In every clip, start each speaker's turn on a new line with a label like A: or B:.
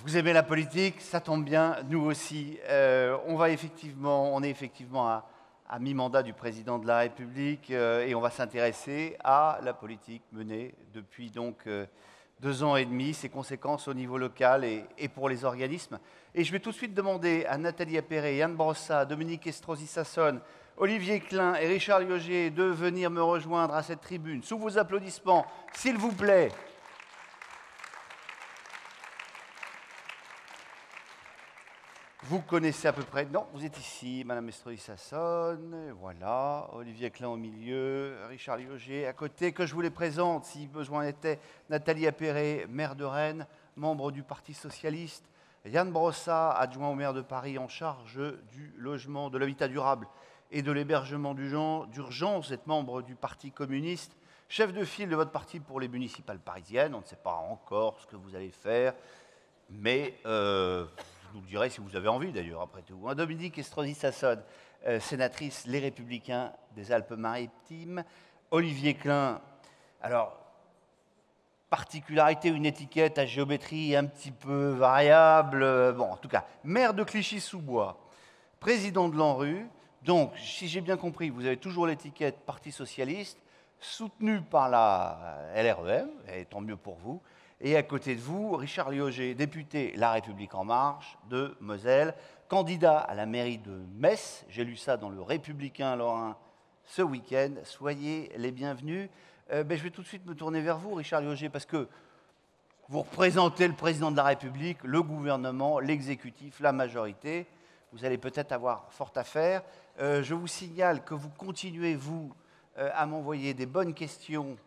A: Vous aimez la politique, ça tombe bien, nous aussi. On est effectivement à mi-mandat du président de la République et on va s'intéresser à la politique menée depuis donc 2 ans et demi, ses conséquences au niveau local et pour les organismes. Et je vais tout de suite demander à Nathalie Appéré, Yann Brossat, Dominique Estrosi-Sassone, Olivier Klein et Richard Lioger de venir me rejoindre à cette tribune. Sous vos applaudissements, s'il vous plaît. Vous connaissez à peu près... Non, vous êtes ici, Madame Estrosi-Sassone, voilà, Olivier Klein au milieu, Richard Lioger à côté, que je vous les présente, si besoin était, Nathalie Appéré, maire de Rennes, membre du Parti Socialiste, Yann Brossat, adjoint au maire de Paris en charge du logement, de l'habitat durable et de l'hébergement d'urgence, vous êtes membre du Parti communiste, chef de file de votre parti pour les municipales parisiennes, on ne sait pas encore ce que vous allez faire, mais... je vous le dirai si vous avez envie d'ailleurs, après tout. Dominique Estrosi-Sassone, sénatrice Les Républicains des Alpes-Maritimes. Olivier Klein, alors, particularité, une étiquette à géométrie un petit peu variable. Bon, en tout cas, maire de Clichy-sous-Bois, président de l'ANRU. Donc, si j'ai bien compris, vous avez toujours l'étiquette Parti Socialiste, soutenu par la LREM, et tant mieux pour vous. Et à côté de vous, Richard Lioger, député La République En Marche de Moselle, candidat à la mairie de Metz. J'ai lu ça dans le Républicain lorrain ce week-end. Soyez les bienvenus. Je vais tout de suite me tourner vers vous, Richard Lioger, parce que vous représentez le président de la République, le gouvernement, l'exécutif, la majorité. Vous allez peut-être avoir fort à faire. Je vous signale que vous continuez, vous, à m'envoyer des bonnes questions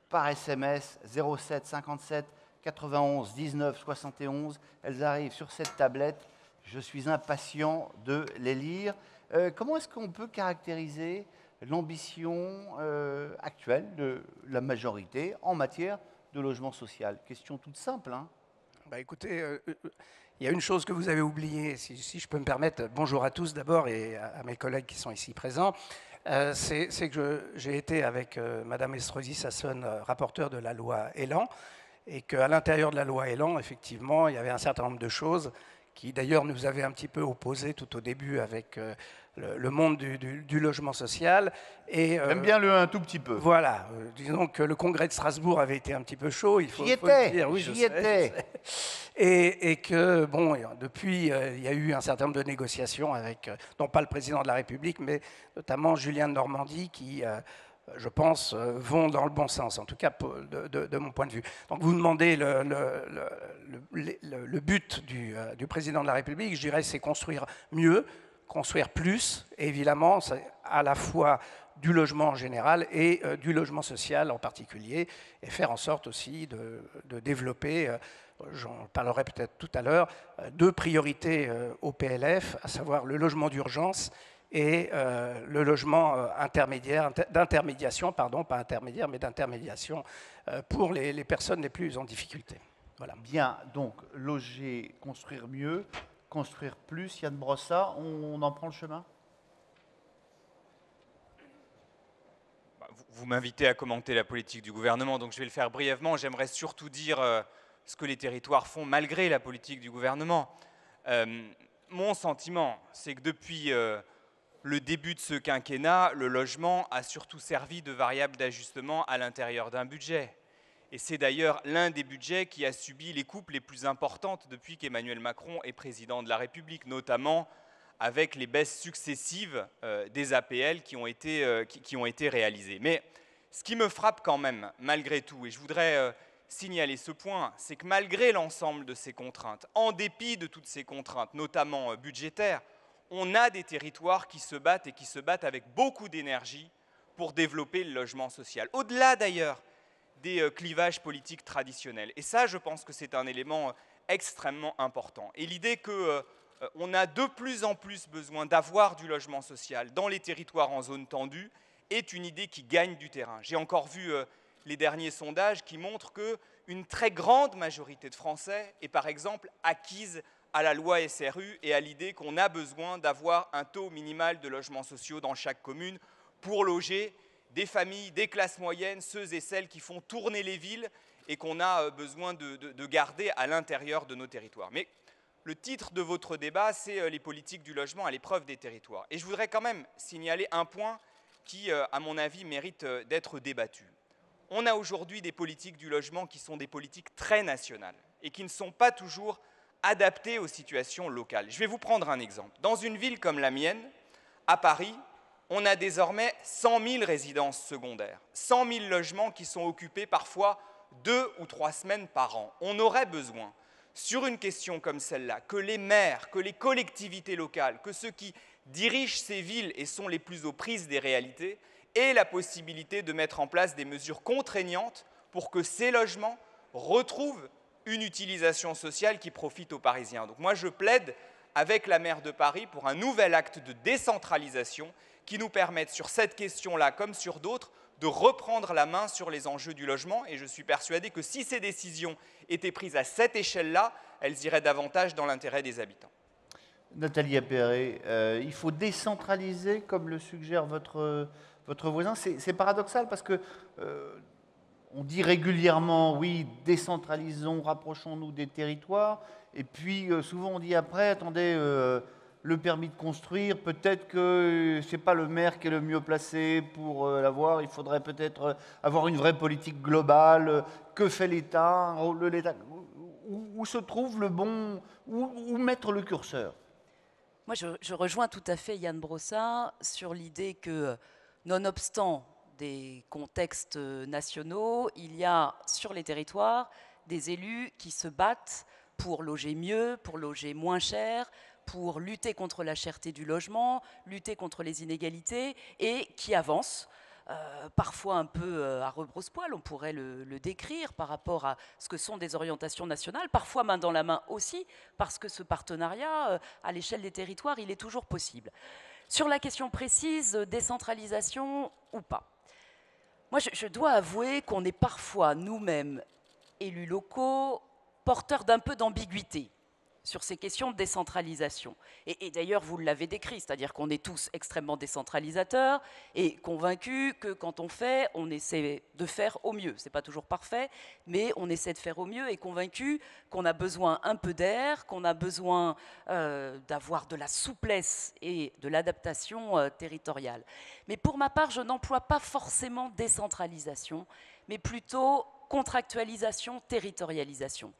A: par SMS 07 57 91 19 71. Elles arrivent sur cette tablette. Je suis impatient de les lire. Comment est-ce qu'on peut caractériser l'ambition actuelle de la majorité en matière de logement social? Question toute simple. Hein.
B: Écoutez, il y a une chose que vous avez oubliée, si je peux me permettre. Bonjour à tous d'abord et à mes collègues qui sont ici présents. C'est que j'ai été avec Madame Estrosi-Sassone, rapporteure de la loi Elan, et qu'à l'intérieur de la loi Elan, effectivement, il y avait un certain nombre de choses qui d'ailleurs nous avaient un petit peu opposés tout au début avec le monde du logement social.
A: J'aime bien le un tout petit peu.
B: Voilà, disons que le congrès de Strasbourg avait été un petit peu chaud, il faut le dire. Oui,
A: j'y étais.
B: Et que, bon, depuis, il y a eu un certain nombre de négociations avec, non pas le président de la République, mais notamment Julien de Normandie, qui, je pense, vont dans le bon sens, en tout cas de mon point de vue. Donc vous demandez le but du président de la République, je dirais, c'est construire mieux, construire plus, et évidemment, c'est à la fois du logement en général et du logement social en particulier, et faire en sorte aussi de développer, j'en parlerai peut-être tout à l'heure, 2 priorités au PLF, à savoir le logement d'urgence et le logement intermédiaire, d'intermédiation, pardon, pas intermédiaire, mais d'intermédiation pour les personnes les plus en difficulté. Voilà.
A: Bien, donc loger, construire mieux, construire plus. Yann Brossat, on en prend le chemin?
C: Vous m'invitez à commenter la politique du gouvernement, donc je vais le faire brièvement. J'aimerais surtout dire ce que les territoires font malgré la politique du gouvernement. Mon sentiment, c'est que depuis le début de ce quinquennat, le logement a surtout servi de variable d'ajustement à l'intérieur d'un budget. Et c'est d'ailleurs l'un des budgets qui a subi les coupes les plus importantes depuis qu'Emmanuel Macron est président de la République, notamment avec les baisses successives des APL qui ont été réalisées. Mais ce qui me frappe quand même, malgré tout, et je voudrais signaler ce point, c'est que malgré l'ensemble de ces contraintes, en dépit de toutes ces contraintes, notamment budgétaires, on a des territoires qui se battent et qui se battent avec beaucoup d'énergie pour développer le logement social, au-delà d'ailleurs des clivages politiques traditionnels. Et ça, je pense que c'est un élément extrêmement important. Et l'idée qu'on a de plus en plus besoin d'avoir du logement social dans les territoires en zone tendue est une idée qui gagne du terrain. J'ai encore vu les derniers sondages qui montrent qu'une très grande majorité de Français est par exemple acquise à la loi SRU et à l'idée qu'on a besoin d'avoir un taux minimal de logements sociaux dans chaque commune pour loger des familles, des classes moyennes, ceux et celles qui font tourner les villes et qu'on a besoin de garder à l'intérieur de nos territoires. Mais le titre de votre débat, c'est les politiques du logement à l'épreuve des territoires. Et je voudrais quand même signaler un point qui, à mon avis, mérite d'être débattu. On a aujourd'hui des politiques du logement qui sont des politiques très nationales et qui ne sont pas toujours adaptées aux situations locales. Je vais vous prendre un exemple. Dans une ville comme la mienne, à Paris, on a désormais 100 000 résidences secondaires, 100 000 logements qui sont occupés parfois 2 ou 3 semaines par an. On aurait besoin, sur une question comme celle-là, que les maires, que les collectivités locales, que ceux qui dirigent ces villes et sont les plus aux prises des réalités, aient la possibilité de mettre en place des mesures contraignantes pour que ces logements retrouvent une utilisation sociale qui profite aux Parisiens. Donc moi, je plaide avec la maire de Paris pour un nouvel acte de décentralisation qui nous permette, sur cette question-là comme sur d'autres, de reprendre la main sur les enjeux du logement. Et je suis persuadé que si ces décisions étaient prises à cette échelle-là, elles iraient davantage dans l'intérêt des habitants.
A: Nathalie Appéré, il faut décentraliser, comme le suggère votre voisin. C'est paradoxal parce que on dit régulièrement, oui, décentralisons, rapprochons-nous des territoires. Et puis souvent on dit après, attendez, le permis de construire, peut-être que ce n'est pas le maire qui est le mieux placé pour l'avoir. Il faudrait peut-être avoir une vraie politique globale. Que fait l'État? Où se trouve le bon... Où mettre le curseur?
D: Moi, je rejoins tout à fait Yann Brossat sur l'idée que, nonobstant des contextes nationaux, il y a sur les territoires des élus qui se battent pour loger mieux, pour loger moins cher, pour lutter contre la cherté du logement, lutter contre les inégalités, et qui avancent, parfois un peu à rebrousse-poil, on pourrait le décrire par rapport à ce que sont des orientations nationales, parfois main dans la main aussi, parce que ce partenariat, à l'échelle des territoires, il est toujours possible. Sur la question précise, décentralisation ou pas, moi je dois avouer qu'on est parfois nous-mêmes, élus locaux, porteurs d'un peu d'ambiguïté sur ces questions de décentralisation. Et d'ailleurs, vous l'avez décrit, c'est-à-dire qu'on est tous extrêmement décentralisateurs et convaincus que quand on fait, on essaie de faire au mieux. Ce n'est pas toujours parfait, mais on essaie de faire au mieux et convaincus qu'on a besoin un peu d'air, qu'on a besoin d'avoir de la souplesse et de l'adaptation territoriale. Mais pour ma part, je n'emploie pas forcément décentralisation, mais plutôt contractualisation, territorialisation.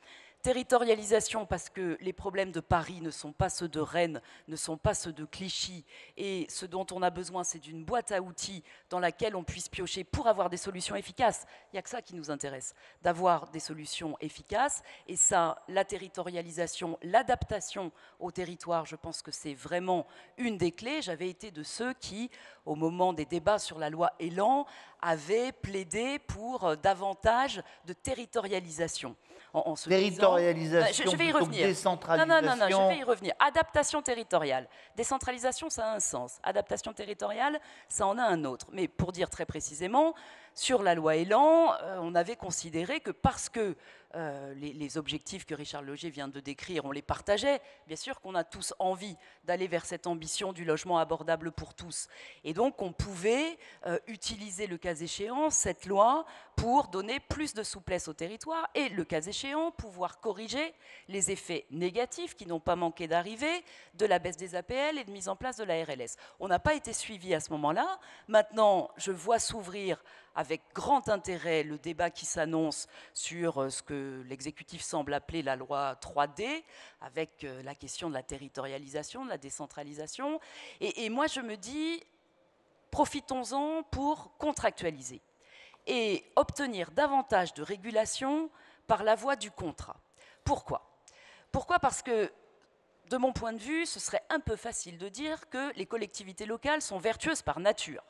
D: Territorialisation parce que les problèmes de Paris ne sont pas ceux de Rennes, ne sont pas ceux de Clichy, et ce dont on a besoin, c'est d'une boîte à outils dans laquelle on puisse piocher pour avoir des solutions efficaces. Il n'y a que ça qui nous intéresse, d'avoir des solutions efficaces, et ça, la territorialisation, l'adaptation au territoire, je pense que c'est vraiment une des clés. J'avais été de ceux qui, au moment des débats sur la loi Elan, avaient plaidé pour davantage de territorialisation.
A: Territorialisation,
D: je vais y
A: plutôt que
D: revenir.
A: décentralisation.
D: Non, je vais y revenir. Adaptation territoriale. Décentralisation, ça a un sens. Adaptation territoriale, ça en a un autre. Mais pour dire très précisément, sur la loi Elan, on avait considéré que parce que les objectifs que Richard Logier vient de décrire, on les partageait. Bien sûr qu'on a tous envie d'aller vers cette ambition du logement abordable pour tous. Et donc, on pouvait utiliser, le cas échéant, cette loi pour donner plus de souplesse au territoire et, le cas échéant, pouvoir corriger les effets négatifs qui n'ont pas manqué d'arriver de la baisse des APL et de mise en place de la RLS. On n'a pas été suivi à ce moment-là. Maintenant, je vois s'ouvrir avec grand intérêt le débat qui s'annonce sur ce que l'exécutif semble appeler la loi 3D, avec la question de la territorialisation, de la décentralisation. Et moi, je me dis, profitons-en pour contractualiser et obtenir davantage de régulation par la voie du contrat. Pourquoi ? Pourquoi ? Parce que, de mon point de vue, ce serait un peu facile de dire que les collectivités locales sont vertueuses par nature.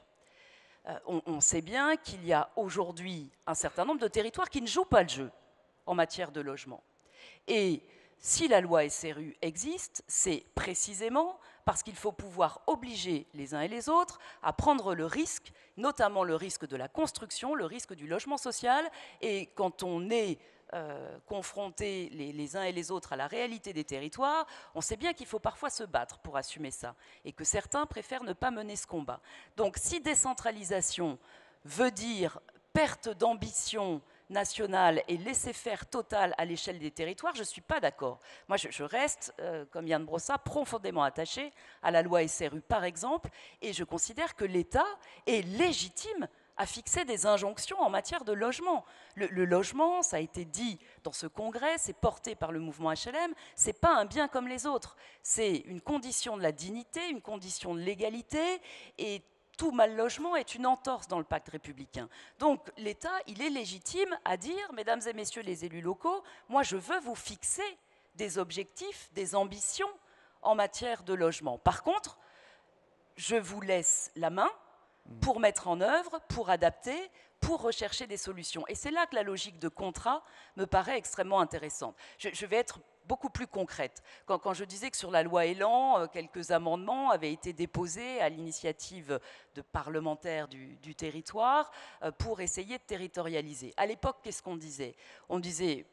D: On sait bien qu'il y a aujourd'hui un certain nombre de territoires qui ne jouent pas le jeu en matière de logement. Et si la loi SRU existe, c'est précisément parce qu'il faut pouvoir obliger les uns et les autres à prendre le risque, notamment le risque de la construction, le risque du logement social. Et quand on est confrontés les uns et les autres à la réalité des territoires, on sait bien qu'il faut parfois se battre pour assumer ça, et que certains préfèrent ne pas mener ce combat. Donc si décentralisation veut dire perte d'ambition, national et laisser-faire total à l'échelle des territoires, je ne suis pas d'accord. Moi, je reste, comme Yann Brossa, profondément attaché à la loi SRU, par exemple, et je considère que l'État est légitime à fixer des injonctions en matière de logement. Le logement, ça a été dit dans ce congrès, c'est porté par le mouvement HLM, c'est pas un bien comme les autres. C'est une condition de la dignité, une condition de l'égalité, et tout mal logement est une entorse dans le pacte républicain. Donc l'État, il est légitime à dire, mesdames et messieurs les élus locaux, moi je veux vous fixer des objectifs, des ambitions en matière de logement. Par contre, je vous laisse la main pour mettre en œuvre, pour adapter, pour rechercher des solutions. Et c'est là que la logique de contrat me paraît extrêmement intéressante. Je vais être beaucoup plus concrète. Quand je disais que sur la loi Elan, quelques amendements avaient été déposés à l'initiative de parlementaires du territoire pour essayer de territorialiser. À l'époque, qu'est-ce qu'on disait? On disait,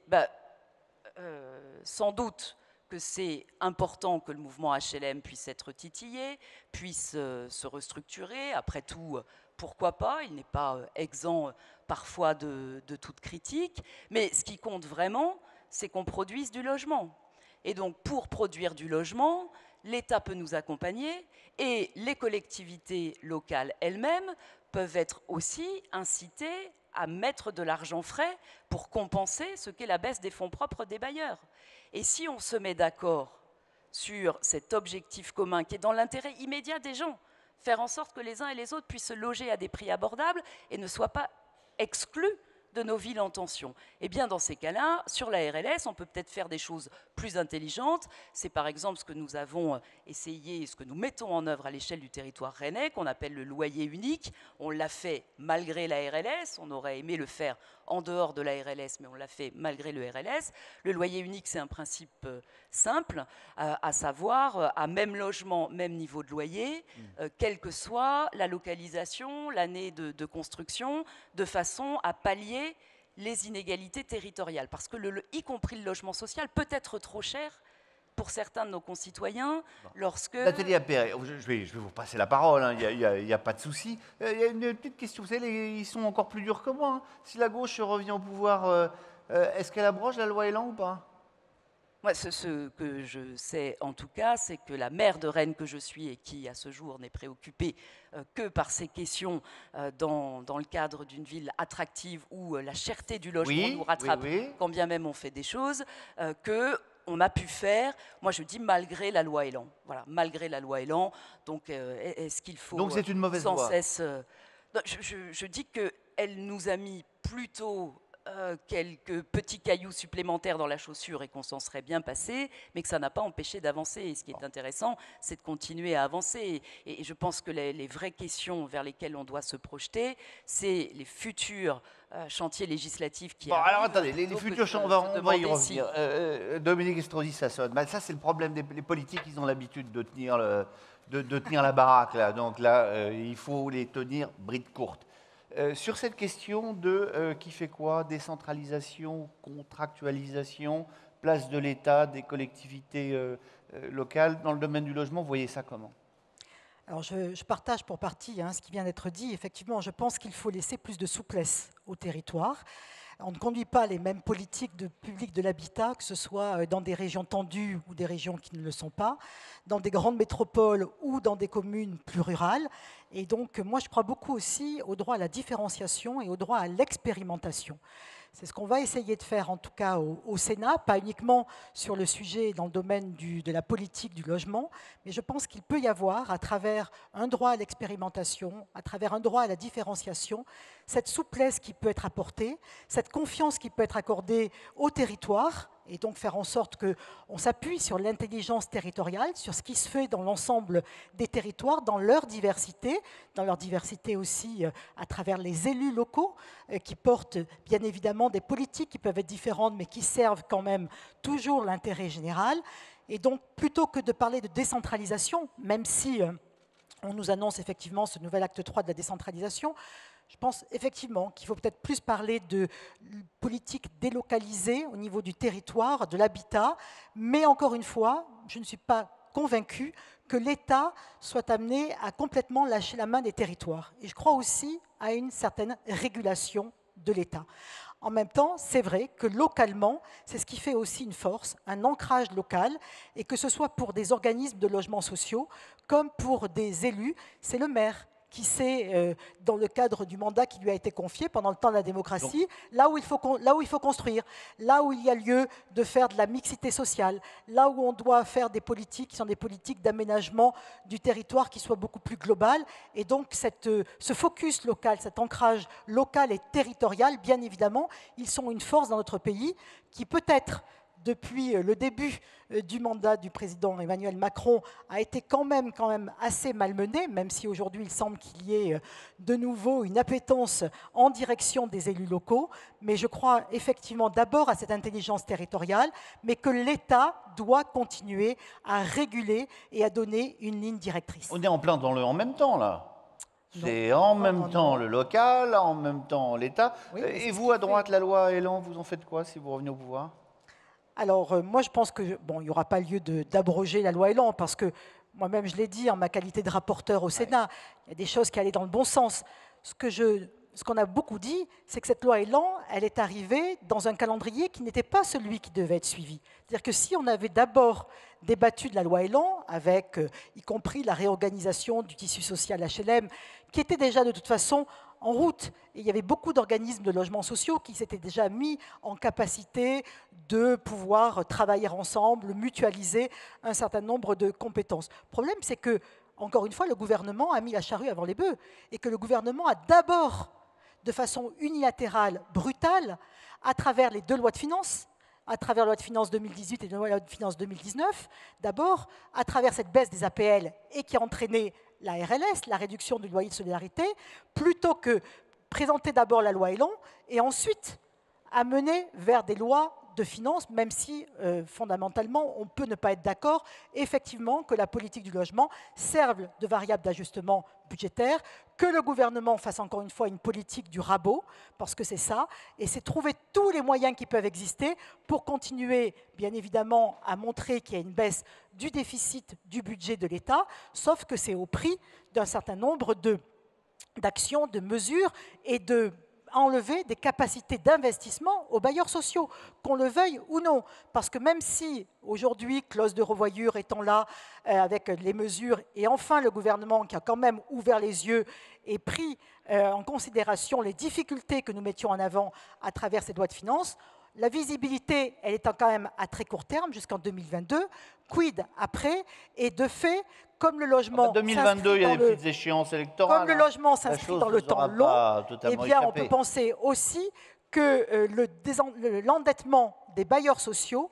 D: sans doute, que c'est important que le mouvement HLM puisse être titillé, puisse se restructurer. Après tout, pourquoi pas? Il n'est pas exempt parfois de toute critique. Mais ce qui compte vraiment, c'est qu'on produise du logement. Et donc, pour produire du logement, l'État peut nous accompagner et les collectivités locales elles-mêmes peuvent être aussi incitées à mettre de l'argent frais pour compenser ce qu'est la baisse des fonds propres des bailleurs. Et si on se met d'accord sur cet objectif commun qui est dans l'intérêt immédiat des gens, faire en sorte que les uns et les autres puissent se loger à des prix abordables et ne soient pas exclus de nos villes en tension. Eh bien, dans ces cas-là, sur la RLS, on peut peut-être faire des choses plus intelligentes. C'est par exemple ce que nous avons essayé, ce que nous mettons en œuvre à l'échelle du territoire rennais, qu'on appelle le loyer unique. On l'a fait malgré la RLS, on aurait aimé le faire en dehors de la RLS, mais on l'a fait malgré le RLS. Le loyer unique, c'est un principe simple, à savoir, à même logement, même niveau de loyer, quelle que soit la localisation, l'année de construction, de façon à pallier les inégalités territoriales. Parce que, y compris le logement social, peut être trop cher pour certains de nos concitoyens lorsque...
A: Nathalie Appert, je vais vous passer la parole, hein, il n'y a pas de souci. Il y a une petite question, vous savez, ils sont encore plus durs que moi. Hein. Si la gauche revient au pouvoir, est-ce qu'elle abroge la loi Elan ou pas?
D: Moi, ce que je sais en tout cas, c'est que la maire de Rennes que je suis et qui, à ce jour, n'est préoccupée que par ces questions dans le cadre d'une ville attractive où la cherté du logement nous rattrape, quand bien même on fait des choses, qu'on a pu faire, moi je dis malgré la loi Elan. Voilà, malgré la loi Elan. Donc, est-ce qu'il faut
A: donc c'est une mauvaise
D: sans
A: loi.
D: cesse... je dis qu'elle nous a mis plutôt... quelques petits cailloux supplémentaires dans la chaussure et qu'on s'en serait bien passé, mais que ça n'a pas empêché d'avancer. Et ce qui est intéressant, c'est de continuer à avancer. Et je pense que les vraies questions vers lesquelles on doit se projeter, c'est les futurs chantiers législatifs qui arrivent.
A: Alors attendez, les futurs chantiers, on va y revenir. Dominique Estrosi, ça sonne. Ça, c'est le problème des politiques, ils ont l'habitude de tenir, de tenir la baraque. Là. Donc là, il faut les tenir bride courte. Sur cette question de qui fait quoi, décentralisation, contractualisation, place de l'État, des collectivités locales, dans le domaine du logement, vous voyez ça comment?
E: Alors je partage pour partie ce qui vient d'être dit. Effectivement, je pense qu'il faut laisser plus de souplesse au territoire. On ne conduit pas les mêmes politiques de public de l'habitat, que ce soit dans des régions tendues ou des régions qui ne le sont pas, dans des grandes métropoles ou dans des communes plus rurales. Et donc, moi, je crois beaucoup aussi au droit à la différenciation et au droit à l'expérimentation. C'est ce qu'on va essayer de faire, en tout cas au Sénat, pas uniquement sur le sujet dans le domaine de la politique du logement, mais je pense qu'il peut y avoir, à travers un droit à l'expérimentation, à travers un droit à la différenciation, cette souplesse qui peut être apportée, cette confiance qui peut être accordée au territoire, et donc faire en sorte qu'on s'appuie sur l'intelligence territoriale, sur ce qui se fait dans l'ensemble des territoires, dans leur diversité aussi à travers les élus locaux qui portent bien évidemment des politiques qui peuvent être différentes mais qui servent quand même toujours l'intérêt général. Et donc plutôt que de parler de décentralisation, même si on nous annonce effectivement ce nouvel acte 3 de la décentralisation, je pense effectivement qu'il faut peut-être plus parler de politique délocalisée au niveau du territoire, de l'habitat, mais encore une fois, je ne suis pas convaincue que l'État soit amené à complètement lâcher la main des territoires. Et je crois aussi à une certaine régulation de l'État. En même temps, c'est vrai que localement, c'est ce qui fait aussi une force, un ancrage local, et que ce soit pour des organismes de logements sociaux comme pour des élus, c'est le maire qui sait, dans le cadre du mandat qui lui a été confié pendant le temps de la démocratie, là où il faut construire, là où il y a lieu de faire de la mixité sociale, là où on doit faire des politiques qui sont des politiques d'aménagement du territoire qui soient beaucoup plus globales. Et donc ce focus local, cet ancrage local et territorial, bien évidemment, ils sont une force dans notre pays qui peut-être depuis le début du mandat du président Emmanuel Macron, a été quand même assez malmené, même si aujourd'hui il semble qu'il y ait de nouveau une appétence en direction des élus locaux. Mais je crois effectivement d'abord à cette intelligence territoriale, mais que l'État doit continuer à réguler et à donner une ligne directrice.
A: On est en plein dans le en même temps, là. C'est en même temps le local, en même temps l'État.
E: Oui,
A: et vous, à droite, la loi Elan, vous en faites quoi si vous revenez au pouvoir?
E: Alors, moi, je pense qu'il n'y aura pas lieu d'abroger la loi Elan, parce que moi-même, je l'ai dit, en ma qualité de rapporteur au Sénat, il y a des choses qui allaient dans le bon sens. Ce qu'on a beaucoup dit, c'est que cette loi Elan, elle est arrivée dans un calendrier qui n'était pas celui qui devait être suivi. C'est-à-dire que si on avait d'abord débattu de la loi Elan, avec y compris la réorganisation du tissu social HLM, qui était déjà de toute façon en route. Et il y avait beaucoup d'organismes de logements sociaux qui s'étaient déjà mis en capacité de pouvoir travailler ensemble, mutualiser un certain nombre de compétences. Le problème, c'est que, encore une fois, le gouvernement a mis la charrue avant les bœufs et que le gouvernement a d'abord, de façon unilatérale, brutale, à travers les deux lois de finances, à travers la loi de finances 2018 et la loi de finances 2019, d'abord, à travers cette baisse des APL et qui a entraîné la RLS, la réduction du loyer de solidarité, plutôt que présenter d'abord la loi Elan et ensuite amener vers des lois de finances, même si fondamentalement on peut ne pas être d'accord, effectivement, que la politique du logement serve de variable d'ajustement budgétaire, que le gouvernement fasse encore une fois une politique du rabot, parce que c'est ça, et c'est trouver tous les moyens qui peuvent exister pour continuer, bien évidemment, à montrer qu'il y a une baisse du déficit du budget de l'État, sauf que c'est au prix d'un certain nombre d'actions, de mesures et de enlever des capacités d'investissement aux bailleurs sociaux, qu'on le veuille ou non. Parce que même si, aujourd'hui, clause de revoyure étant là, avec les mesures, et enfin le gouvernement qui a quand même ouvert les yeux et pris en considération les difficultés que nous mettions en avant à travers ces lois de finances, la visibilité, elle est quand même à très court terme, jusqu'en 2022. Quid après? Et de fait, comme le logement...
A: En 2022, il y a des petites échéances électorales.
E: Comme le logement s'inscrit dans le temps long, eh bien, on peut penser aussi que l'endettement des bailleurs sociaux,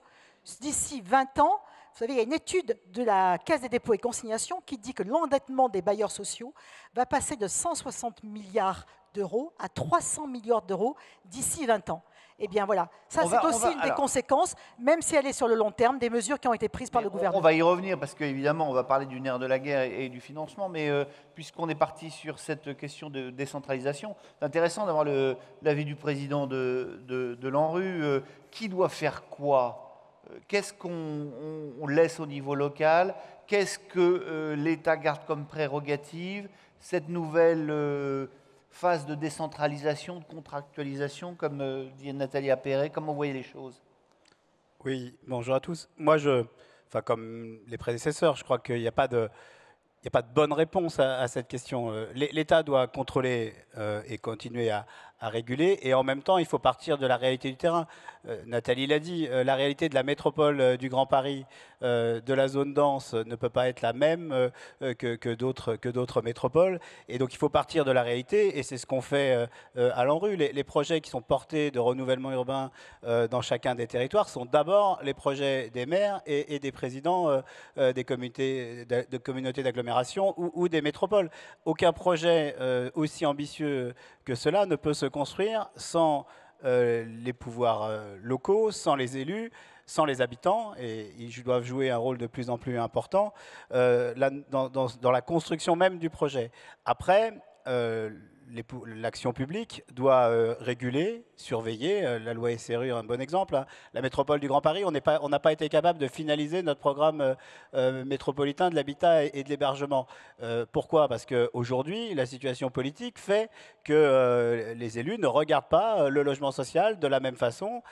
E: d'ici 20 ans, vous savez, il y a une étude de la Caisse des dépôts et consignations qui dit que l'endettement des bailleurs sociaux va passer de 160 milliards d'euros à 300 milliards d'euros d'ici 20 ans. Eh bien voilà, ça c'est aussi une des conséquences, même si elle est sur le long terme, des mesures qui ont été prises par le gouvernement.
A: On va y revenir parce qu'évidemment on va parler du nerf de la guerre et du financement, mais puisqu'on est parti sur cette question de décentralisation, c'est intéressant d'avoir l'avis du président de l'ANRU. Qui doit faire quoi? Qu'est-ce qu'on laisse au niveau local? Qu'est-ce que l'État garde comme prérogative? Cette nouvelle... phase de décentralisation, de contractualisation, comme dit Nathalie Appéré, comment vous voyez les choses?
F: Oui, bonjour à tous. Moi, comme les prédécesseurs, je crois qu'il n'y a pas de bonne réponse à cette question. L'État doit contrôler et continuer à réguler, et en même temps, il faut partir de la réalité du terrain. Nathalie l'a dit, la réalité de la métropole du Grand Paris, de la zone dense, ne peut pas être la même que d'autres métropoles, et donc il faut partir de la réalité, et c'est ce qu'on fait à l'ANRU. Les projets qui sont portés de renouvellement urbain dans chacun des territoires sont d'abord les projets des maires et des présidents des communautés d'agglomération ou des métropoles. Aucun projet aussi ambitieux que cela ne peut se construire sans les pouvoirs locaux, sans les élus, sans les habitants, et ils doivent jouer un rôle de plus en plus important dans la construction même du projet. Après, l'action publique doit réguler, surveiller. La loi SRU est un bon exemple. Hein. La métropole du Grand Paris, on n'a pas été capable de finaliser notre programme métropolitain de l'habitat et de l'hébergement. Pourquoi? Parce qu'aujourd'hui, la situation politique fait que les élus ne regardent pas le logement social de la même façon.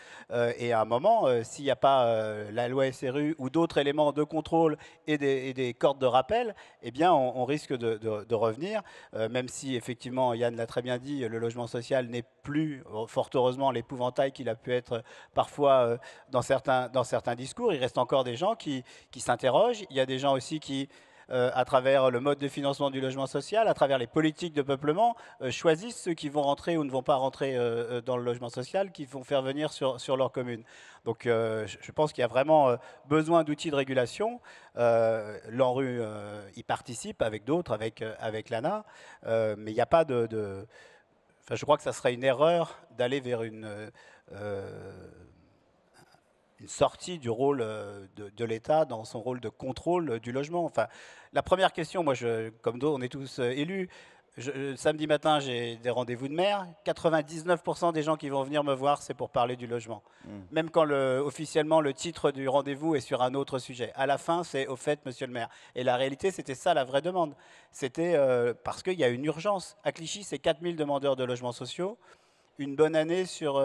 F: Et à un moment, s'il n'y a pas la loi SRU ou d'autres éléments de contrôle et des cordes de rappel, eh bien, on risque de revenir, même si effectivement, Yann l'a très bien dit, le logement social n'est plus, fort heureusement, l'épouvantail qu'il a pu être parfois dans certains discours. Il reste encore des gens qui s'interrogent. Il y a des gens aussi qui, à travers le mode de financement du logement social, à travers les politiques de peuplement, choisissent ceux qui vont rentrer ou ne vont pas rentrer dans le logement social, qui vont faire venir sur leur commune. Donc je pense qu'il y a vraiment besoin d'outils de régulation. L'ANRU y participe avec d'autres, avec l'ANA, mais il n'y a pas de... Enfin, je crois que ça serait une erreur d'aller vers une sortie du rôle de l'État dans son rôle de contrôle du logement. Enfin, la première question, moi, comme d'autres, on est tous élus. Samedi matin, j'ai des rendez-vous de maire. 99% des gens qui vont venir me voir, c'est pour parler du logement. Même quand officiellement le titre du rendez-vous est sur un autre sujet. À la fin, c'est au fait, monsieur le maire. Et la réalité, c'était ça la vraie demande. C'était parce qu'il y a une urgence. À Clichy, c'est 4000 demandeurs de logements sociaux. Une bonne année sur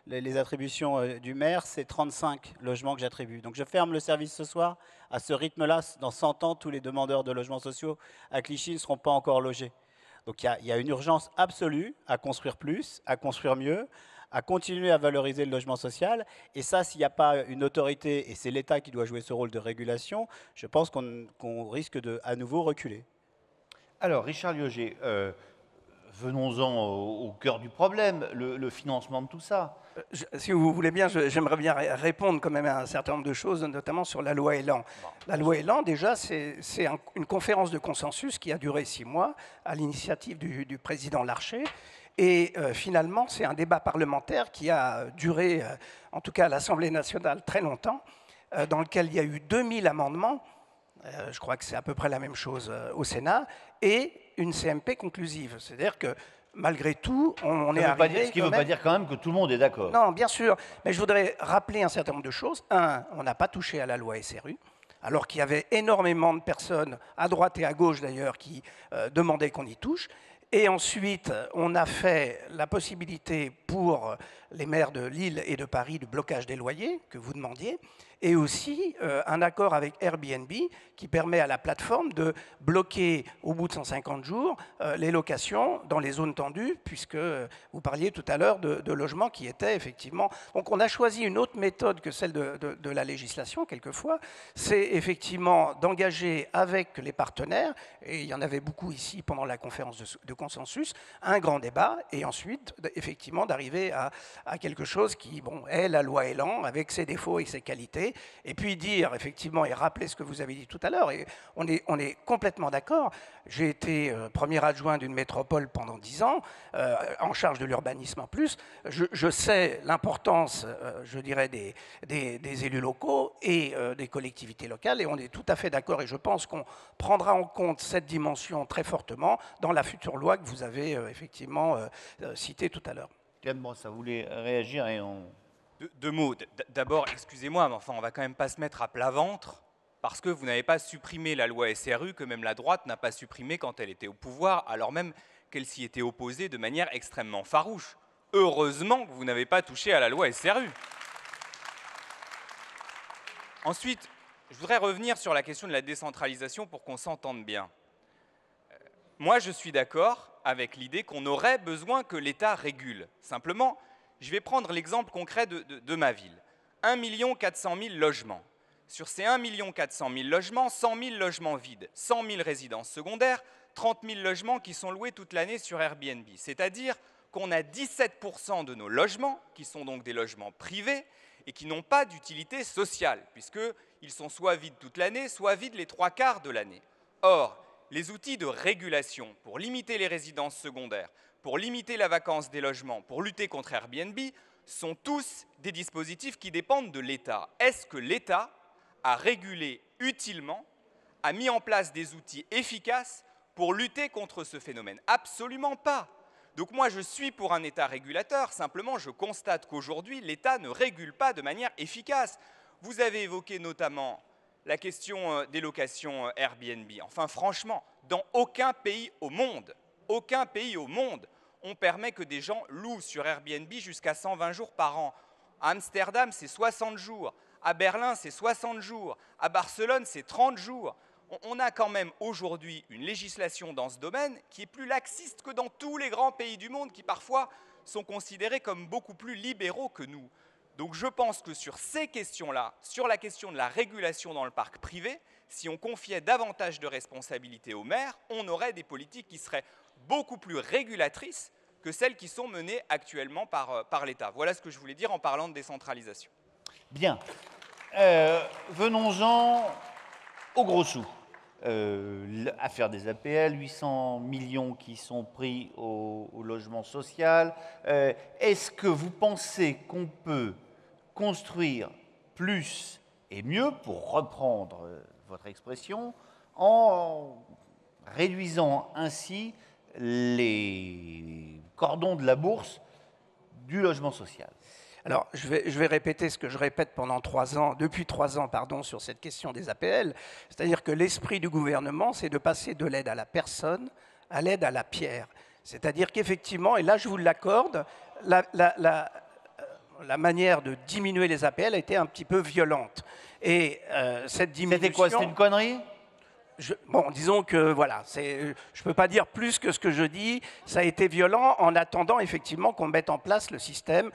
F: les attributions du maire, c'est 35 logements que j'attribue. Donc je ferme le service ce soir. À ce rythme-là, dans 100 ans, tous les demandeurs de logements sociaux à Clichy ne seront pas encore logés. Donc il y a une urgence absolue à construire plus, à construire mieux, à continuer à valoriser le logement social. Et ça, s'il n'y a pas une autorité, et c'est l'État qui doit jouer ce rôle de régulation, je pense qu'on risque de à nouveau reculer.
A: Alors, Richard Lioger, venons-en au cœur du problème, le financement de tout ça.
B: Si vous voulez bien, j'aimerais bien répondre quand même à un certain nombre de choses, notamment sur la loi Elan. La loi Elan, déjà, c'est une conférence de consensus qui a duré 6 mois à l'initiative du président Larcher. Et finalement, c'est un débat parlementaire qui a duré, en tout cas à l'Assemblée nationale, très longtemps, dans lequel il y a eu 2000 amendements. Je crois que c'est à peu près la même chose au Sénat, et une CMP conclusive. C'est-à-dire que malgré tout, on est arrivé...
A: Ce qui ne veut pas dire quand même que tout le monde est d'accord.
B: Non, bien sûr. Mais je voudrais rappeler un certain nombre de choses. Un, on n'a pas touché à la loi SRU, alors qu'il y avait énormément de personnes, à droite et à gauche d'ailleurs, qui demandaient qu'on y touche. Et ensuite, on a fait la possibilité pour les maires de Lille et de Paris de blocage des loyers, que vous demandiez, et aussi un accord avec Airbnb qui permet à la plateforme de bloquer au bout de 150 jours les locations dans les zones tendues, puisque vous parliez tout à l'heure de logements qui étaient effectivement... Donc on a choisi une autre méthode que celle de la législation, quelquefois, c'est effectivement d'engager avec les partenaires, et il y en avait beaucoup ici pendant la conférence de consensus, un grand débat, et ensuite, effectivement, d'arriver à quelque chose qui est la loi Elan, avec ses défauts et ses qualités, et puis dire, effectivement, et rappeler ce que vous avez dit tout à l'heure, et on est complètement d'accord. J'ai été premier adjoint d'une métropole pendant 10 ans, en charge de l'urbanisme en plus. Je sais l'importance, je dirais, des élus locaux et des collectivités locales, et on est tout à fait d'accord, et je pense qu'on prendra en compte cette dimension très fortement dans la future loi que vous avez effectivement citée tout à l'heure.
A: Bon, ça voulait réagir et on...
C: Deux mots. D'abord, excusez-moi, mais enfin, on va quand même pas se mettre à plat ventre parce que vous n'avez pas supprimé la loi SRU, que même la droite n'a pas supprimée quand elle était au pouvoir, alors même qu'elle s'y était opposée de manière extrêmement farouche. Heureusement que vous n'avez pas touché à la loi SRU. Ensuite, je voudrais revenir sur la question de la décentralisation pour qu'on s'entende bien. Moi, je suis d'accord avec l'idée qu'on aurait besoin que l'État régule. Simplement, je vais prendre l'exemple concret de ma ville. 1 400 000 logements. Sur ces 1 400 000 logements, 100 000 logements vides, 100 000 résidences secondaires, 30 000 logements qui sont loués toute l'année sur Airbnb. C'est-à-dire qu'on a 17% de nos logements, qui sont donc des logements privés, et qui n'ont pas d'utilité sociale, puisqu'ils sont soit vides toute l'année, soit vides les 3/4 de l'année. Or, les outils de régulation pour limiter les résidences secondaires, pour limiter la vacance des logements, pour lutter contre Airbnb, sont tous des dispositifs qui dépendent de l'État. Est-ce que l'État a régulé utilement, a mis en place des outils efficaces pour lutter contre ce phénomène. Absolument pas. Donc moi, je suis pour un État régulateur, simplement je constate qu'aujourd'hui, l'État ne régule pas de manière efficace. Vous avez évoqué notamment la question des locations Airbnb. Enfin, franchement, dans aucun pays au monde, on permet que des gens louent sur Airbnb jusqu'à 120 jours par an. À Amsterdam, c'est 60 jours. À Berlin, c'est 60 jours. À Barcelone, c'est 30 jours. On a quand même aujourd'hui une législation dans ce domaine qui est plus laxiste que dans tous les grands pays du monde qui parfois sont considérés comme beaucoup plus libéraux que nous. Donc je pense que sur ces questions-là, sur la question de la régulation dans le parc privé, si on confiait davantage de responsabilités aux maires, on aurait des politiques qui seraient beaucoup plus régulatrices que celles qui sont menées actuellement par l'État. Voilà ce que je voulais dire en parlant de décentralisation.
A: Bien. Venons-en au gros sous. L'affaire des APL, 800 millions qui sont pris au logement social. Est-ce que vous pensez qu'on peut construire plus et mieux, pour reprendre votre expression, en réduisant ainsi les cordons de la bourse du logement social?
B: Alors, je vais répéter ce que je répète depuis 3 ans, sur cette question des APL. C'est-à-dire que l'esprit du gouvernement, c'est de passer de l'aide à la personne à l'aide à la pierre. C'est-à-dire qu'effectivement, et là je vous l'accorde, la manière de diminuer les APL a été un petit peu violente. Et cette diminution...
A: C'était quoi? C'était une connerie?
B: Bon, disons que voilà, je ne peux pas dire plus que ce que je dis. Ça a été violent en attendant effectivement qu'on mette en place le système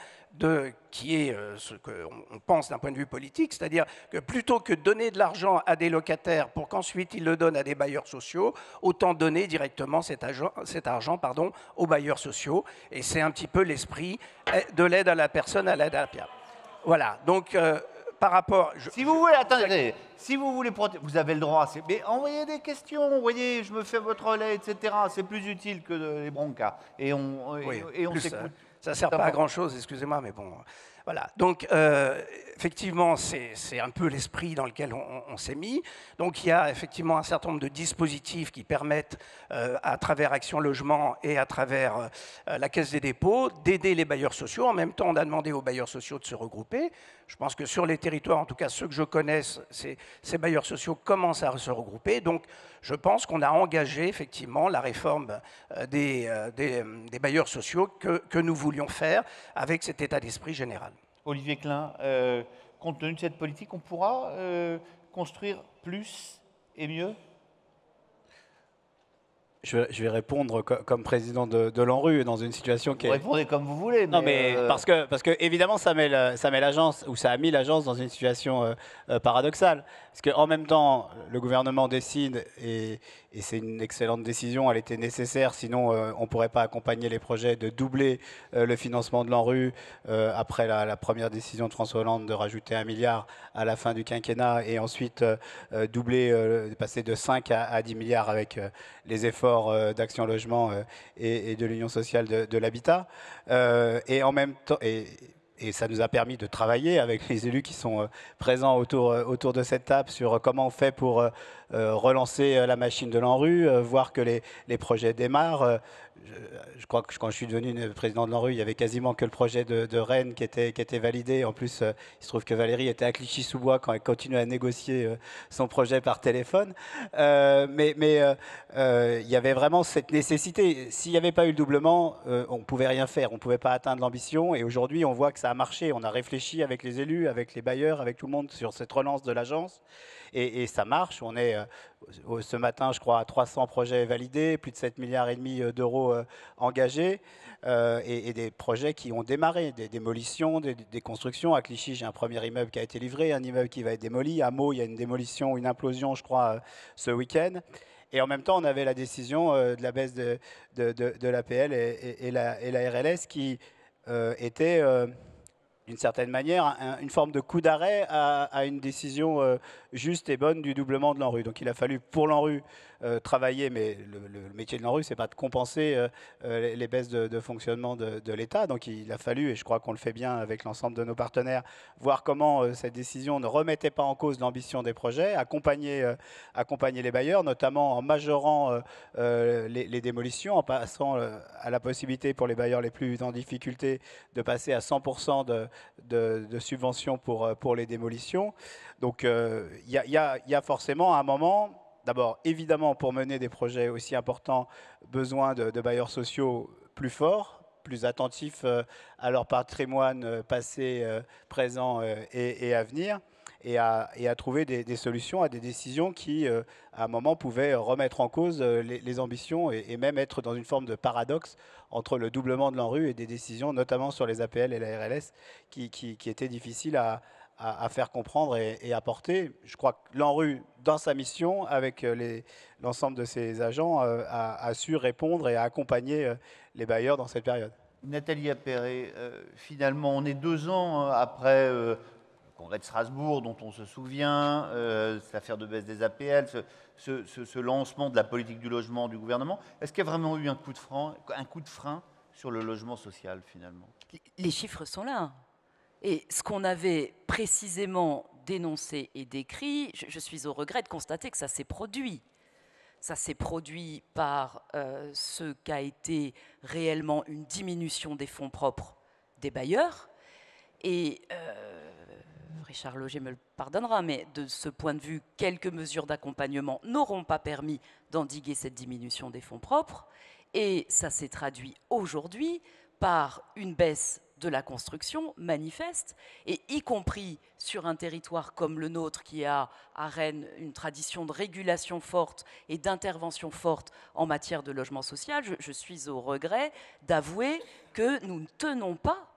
B: qui est ce qu'on pense d'un point de vue politique, c'est-à-dire que plutôt que de donner de l'argent à des locataires pour qu'ensuite ils le donnent à des bailleurs sociaux, autant donner directement cet argent aux bailleurs sociaux. Et c'est un petit peu l'esprit de l'aide à la personne à l'aide à la pierre. Voilà, donc... par rapport...
A: Si vous voulez, attendez, si vous voulez protéger, vous avez le droit, mais envoyez des questions, voyez, je me fais votre relais, etc. C'est plus utile que les broncas. Et on s'écoute.
B: Ça ne sert pas à grand-chose, excusez-moi, mais bon... Voilà, donc effectivement, c'est un peu l'esprit dans lequel on s'est mis. Donc il y a effectivement un certain nombre de dispositifs qui permettent, à travers Action Logement et à travers la Caisse des dépôts, d'aider les bailleurs sociaux. En même temps, on a demandé aux bailleurs sociaux de se regrouper. Je pense que sur les territoires, en tout cas ceux que je connaisse, ces bailleurs sociaux commencent à se regrouper. Donc je pense qu'on a engagé effectivement la réforme des bailleurs sociaux que nous voulions faire avec cet état d'esprit général.
A: Olivier Klein, compte tenu de cette politique, on pourra construire plus et mieux?
F: Je vais répondre comme président de l'ANRU dans une situation qui est...
A: Vous répondez comme vous voulez.
F: Non, mais parce que évidemment, ça met l'agence, ou ça a mis l'agence dans une situation paradoxale. Parce qu'en même temps, le gouvernement décide, et c'est une excellente décision, elle était nécessaire, sinon on ne pourrait pas accompagner les projets, de doubler le financement de l'ANRU après la première décision de François Hollande de rajouter 1 milliard à la fin du quinquennat, et ensuite doubler, passer de 5 à 10 milliards avec les efforts d'Action Logement et de l'Union sociale de l'habitat. Et en même temps, et ça nous a permis de travailler avec les élus qui sont présents autour de cette table sur comment on fait pour relancer la machine de l'ANRU, voir que les projets démarrent. Je crois que quand je suis devenu président de l'ANRU, il n'y avait quasiment que le projet de Rennes qui était validé. En plus, il se trouve que Valérie était à Clichy-sous-Bois quand elle continuait à négocier son projet par téléphone. Mais il y avait vraiment cette nécessité. S'il n'y avait pas eu le doublement, on ne pouvait rien faire. On ne pouvait pas atteindre l'ambition. Et aujourd'hui, on voit que ça a marché. On a réfléchi avec les élus, avec les bailleurs, avec tout le monde sur cette relance de l'agence. Et ça marche. On est ce matin, je crois, à 300 projets validés, plus de 7,5 milliards d'euros engagés, et des projets qui ont démarré, des démolitions, des constructions. À Clichy, j'ai un premier immeuble qui a été livré, un immeuble qui va être démoli. À Meaux, il y a une démolition, une implosion, je crois, ce week-end. Et en même temps, on avait la décision de la baisse de l'APL et la RLS qui était... d'une certaine manière, une forme de coup d'arrêt à une décision juste et bonne du doublement de l'ANRU. Donc il a fallu pour l'ANRU travailler, mais le métier de l'ANRU, c'est pas de compenser les baisses de fonctionnement de l'État. Donc il a fallu, et je crois qu'on le fait bien avec l'ensemble de nos partenaires, voir comment cette décision ne remettait pas en cause l'ambition des projets, accompagner les bailleurs, notamment en majorant les démolitions, en passant à la possibilité pour les bailleurs les plus en difficulté de passer à 100% de subventions pour les démolitions. Donc il y a forcément à un moment, d'abord évidemment pour mener des projets aussi importants, besoin de bailleurs sociaux plus forts, plus attentifs à leur patrimoine passé, présent et à venir, et à trouver des solutions à des décisions qui, à un moment, pouvaient remettre en cause les ambitions et même être dans une forme de paradoxe entre le doublement de l'ANRU et des décisions, notamment sur les APL et la RLS, qui étaient difficiles à faire comprendre et à porter. Je crois que l'ANRU, dans sa mission, avec l'ensemble de ses agents, a su répondre et à accompagner les bailleurs dans cette période.
A: Nathalie Appéré, finalement, on est 2 ans après le congrès de Strasbourg, dont on se souvient, cette affaire de baisse des APL, ce lancement de la politique du logement du gouvernement. Est-ce qu'il y a vraiment eu un coup de frein sur le logement social, finalement?
D: Les chiffres sont là. Et ce qu'on avait précisément dénoncé et décrit, je suis au regret de constater que ça s'est produit. Ça s'est produit par ce qu'a été réellement une diminution des fonds propres des bailleurs. Et Richard Loger me le pardonnera, mais de ce point de vue, quelques mesures d'accompagnement n'auront pas permis d'endiguer cette diminution des fonds propres. Et ça s'est traduit aujourd'hui par une baisse de la construction manifeste, et y compris sur un territoire comme le nôtre qui a à Rennes une tradition de régulation forte et d'intervention forte en matière de logement social, je suis au regret d'avouer que nous ne tenons pas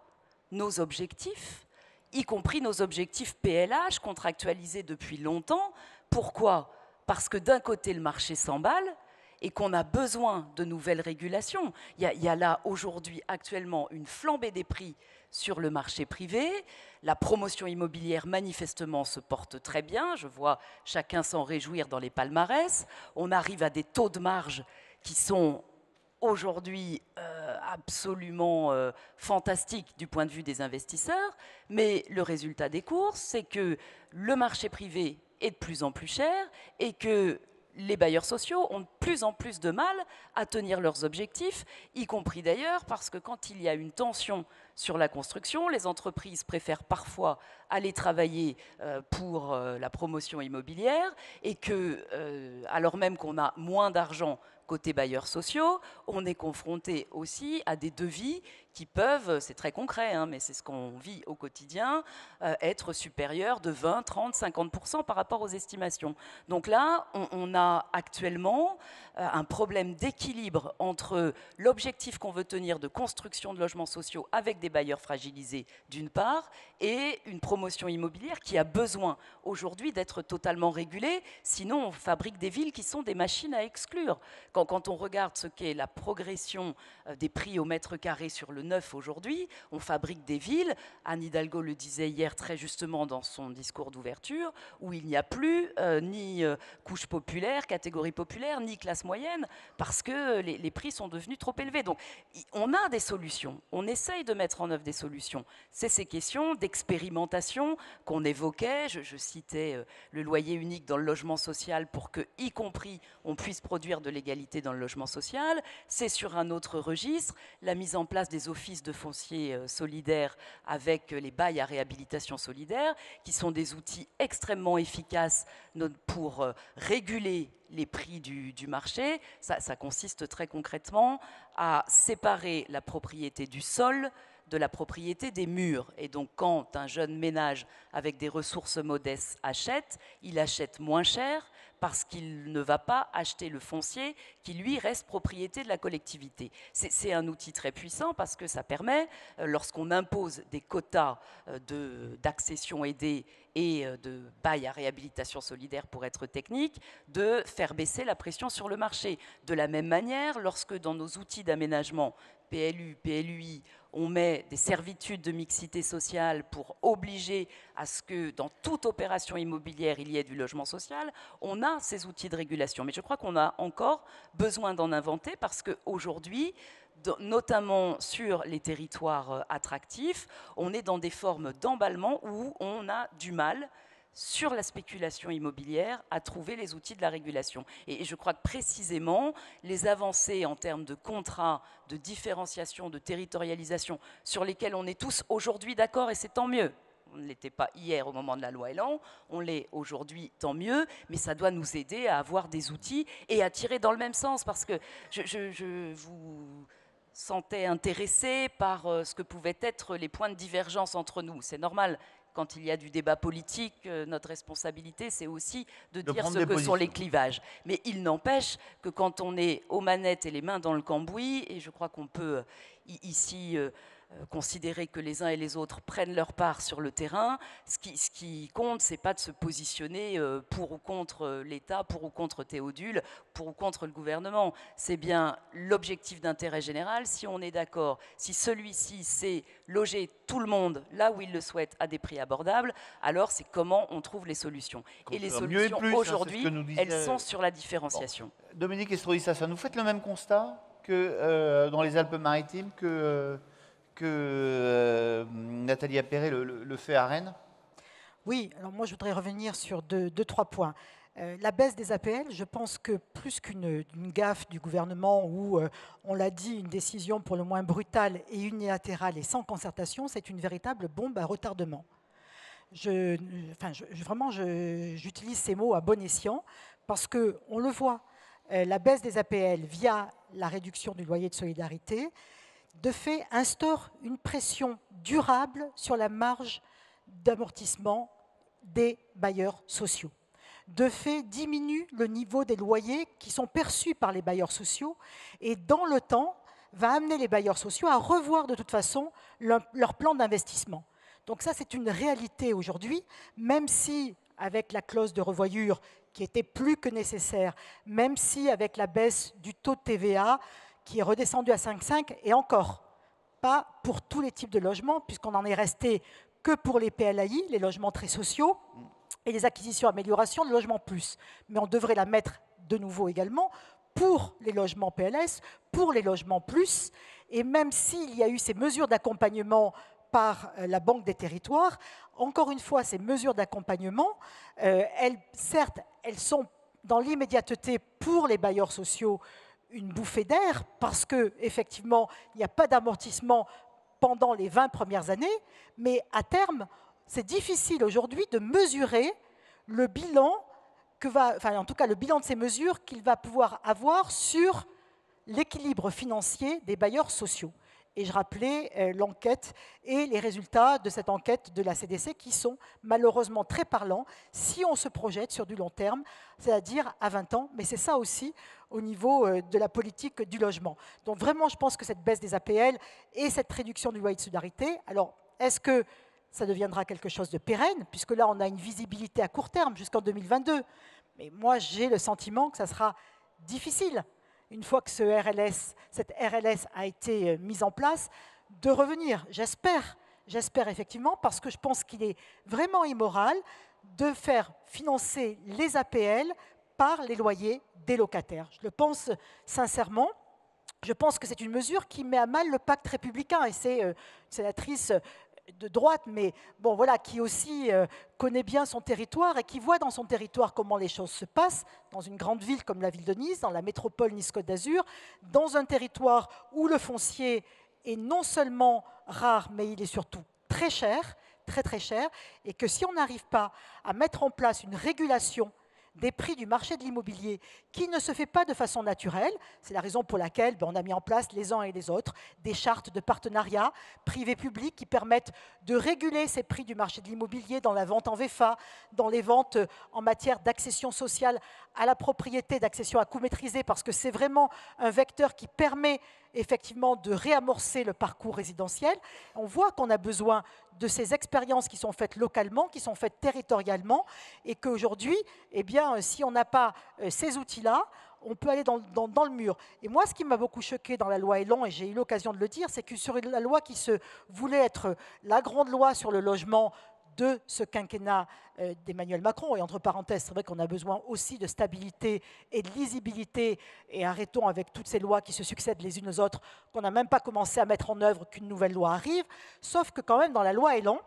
D: nos objectifs, y compris nos objectifs PLH contractualisés depuis longtemps. Pourquoi ? Parce que d'un côté le marché s'emballe, et qu'on a besoin de nouvelles régulations. Il y a là aujourd'hui actuellement une flambée des prix sur le marché privé. La promotion immobilière manifestement se porte très bien. Je vois chacun s'en réjouir dans les palmarès. On arrive à des taux de marge qui sont aujourd'hui absolument fantastiques du point de vue des investisseurs. Mais le résultat des courses, c'est que le marché privé est de plus en plus cher et que les bailleurs sociaux ont de plus en plus de mal à tenir leurs objectifs, y compris d'ailleurs parce que quand il y a une tension sur la construction, les entreprises préfèrent parfois aller travailler pour la promotion immobilière et que, alors même qu'on a moins d'argent côté bailleurs sociaux, on est confronté aussi à des devis qui peuvent, c'est très concret, hein, mais c'est ce qu'on vit au quotidien, être supérieurs de 20, 30, 50% par rapport aux estimations. Donc là, on a actuellement un problème d'équilibre entre l'objectif qu'on veut tenir de construction de logements sociaux avec des bailleurs fragilisés d'une part, et une promotion immobilière qui a besoin aujourd'hui d'être totalement régulée, sinon on fabrique des villes qui sont des machines à exclure. Quand on regarde ce qu'est la progression des prix au mètre carré sur le neuf aujourd'hui, on fabrique des villes, Anne Hidalgo le disait hier très justement dans son discours d'ouverture, où il n'y a plus ni couche populaire, catégorie populaire, ni classe moyenne, parce que les prix sont devenus trop élevés. Donc on a des solutions, on essaye de mettre en œuvre des solutions. C'est ces questions d'expérimentation qu'on évoquait, je citais le loyer unique dans le logement social pour que, y compris, on puisse produire de l'égalité dans le logement social. C'est sur un autre registre, la mise en place des offices de foncier solidaires avec les bails à réhabilitation solidaire, qui sont des outils extrêmement efficaces pour réguler les prix du marché. Ça consiste très concrètement à séparer la propriété du sol de la propriété des murs. Et donc, quand un jeune ménage avec des ressources modestes achète, il achète moins cher parce qu'il ne va pas acheter le foncier qui, lui, reste propriété de la collectivité. C'est un outil très puissant parce que ça permet, lorsqu'on impose des quotas d'accession aidée et de bail à réhabilitation solidaire pour être technique, de faire baisser la pression sur le marché. De la même manière, lorsque dans nos outils d'aménagement, PLU, PLUI, on met des servitudes de mixité sociale pour obliger à ce que dans toute opération immobilière, il y ait du logement social, on a ces outils de régulation. Mais je crois qu'on a encore besoin d'en inventer parce qu'aujourd'hui, notamment sur les territoires attractifs, on est dans des formes d'emballement où on a du mal sur la spéculation immobilière à trouver les outils de la régulation. Et je crois que précisément, les avancées en termes de contrats, de différenciation, de territorialisation, sur lesquelles on est tous aujourd'hui d'accord, et c'est tant mieux. On ne l'était pas hier au moment de la loi Elan, on l'est aujourd'hui, tant mieux, mais ça doit nous aider à avoir des outils et à tirer dans le même sens, parce que je vous sentais intéressé par ce que pouvaient être les points de divergence entre nous. C'est normal. Quand il y a du débat politique, notre responsabilité, c'est aussi de dire ce que sont les clivages. Mais il n'empêche que quand on est aux manettes et les mains dans le cambouis, et je crois qu'on peut ici considérer que les uns et les autres prennent leur part sur le terrain, ce qui compte, c'est pas de se positionner pour ou contre l'État, pour ou contre Théodule, pour ou contre le gouvernement. C'est bien l'objectif d'intérêt général. Si on est d'accord, si celui-ci sait loger tout le monde là où il le souhaite à des prix abordables, alors c'est comment on trouve les solutions. Et les solutions aujourd'hui, elles sont sur la différenciation.
A: Bon. Dominique Estrosi Sassone, vous faites le même constat que dans les Alpes-Maritimes que Nathalie Appéré le fait à Rennes?
E: Oui, alors moi je voudrais revenir sur deux, trois points. La baisse des APL, je pense que plus qu'une gaffe du gouvernement ou, on l'a dit, une décision pour le moins brutale et unilatérale et sans concertation, c'est une véritable bombe à retardement. Vraiment, j'utilise ces mots à bon escient parce qu'on le voit, la baisse des APL via la réduction du loyer de solidarité, de fait, instaure une pression durable sur la marge d'amortissement des bailleurs sociaux. De fait, diminue le niveau des loyers qui sont perçus par les bailleurs sociaux et, dans le temps, va amener les bailleurs sociaux à revoir de toute façon leur plan d'investissement. Donc ça, c'est une réalité aujourd'hui, même si, avec la clause de revoyure qui était plus que nécessaire, même si, avec la baisse du taux de TVA, qui est redescendu à 5,5 et encore pas pour tous les types de logements, puisqu'on n'en est resté que pour les PLAI, les logements très sociaux, et les acquisitions amélioration de logements plus. Mais on devrait la mettre de nouveau également pour les logements PLS, pour les logements plus, et même s'il y a eu ces mesures d'accompagnement par la Banque des territoires, encore une fois, ces mesures d'accompagnement, certes, elles sont dans l'immédiateté pour les bailleurs sociaux une bouffée d'air, parce qu'effectivement, il n'y a pas d'amortissement pendant les 20 premières années, mais à terme, c'est difficile aujourd'hui de mesurer le bilan en tout cas le bilan de ces mesures qu'il va pouvoir avoir sur l'équilibre financier des bailleurs sociaux. Et je rappelais l'enquête et les résultats de cette enquête de la CDC qui sont malheureusement très parlants si on se projette sur du long terme, c'est-à-dire à 20 ans, mais c'est ça aussi au niveau de la politique du logement. Donc vraiment, je pense que cette baisse des APL et cette réduction du loyer de solidarité, alors est-ce que ça deviendra quelque chose de pérenne, puisque là on a une visibilité à court terme jusqu'en 2022, mais moi j'ai le sentiment que ça sera difficile, une fois que cette RLS a été mise en place, de revenir. J'espère effectivement, parce que je pense qu'il est vraiment immoral de faire financer les APL par les loyers des locataires. Je le pense sincèrement. Je pense que c'est une mesure qui met à mal le pacte républicain, et c'est une sénatrice de droite, mais bon, voilà, qui aussi connaît bien son territoire et qui voit dans son territoire comment les choses se passent, dans une grande ville comme la ville de Nice, dans la métropole Nice-Côte d'Azur, dans un territoire où le foncier est non seulement rare, mais il est surtout très cher, très cher, et que si on n'arrive pas à mettre en place une régulation des prix du marché de l'immobilier qui ne se fait pas de façon naturelle. C'est la raison pour laquelle on a mis en place les uns et les autres des chartes de partenariat privé-public qui permettent de réguler ces prix du marché de l'immobilier dans la vente en VFA, dans les ventes en matière d'accession sociale à la propriété, d'accession à coût maîtrisé, parce que c'est vraiment un vecteur qui permet effectivement de réamorcer le parcours résidentiel. On voit qu'on a besoin de ces expériences qui sont faites localement, qui sont faites territorialement, et qu'aujourd'hui, eh bien, si on n'a pas ces outils-là, on peut aller dans le mur. Et moi, ce qui m'a beaucoup choqué dans la loi Elan, et j'ai eu l'occasion de le dire, c'est que sur la loi qui se voulait être la grande loi sur le logement de ce quinquennat d'Emmanuel Macron, et entre parenthèses, c'est vrai qu'on a besoin aussi de stabilité et de lisibilité, et arrêtons avec toutes ces lois qui se succèdent les unes aux autres, qu'on n'a même pas commencé à mettre en œuvre qu'une nouvelle loi arrive, sauf que quand même dans la loi Elan,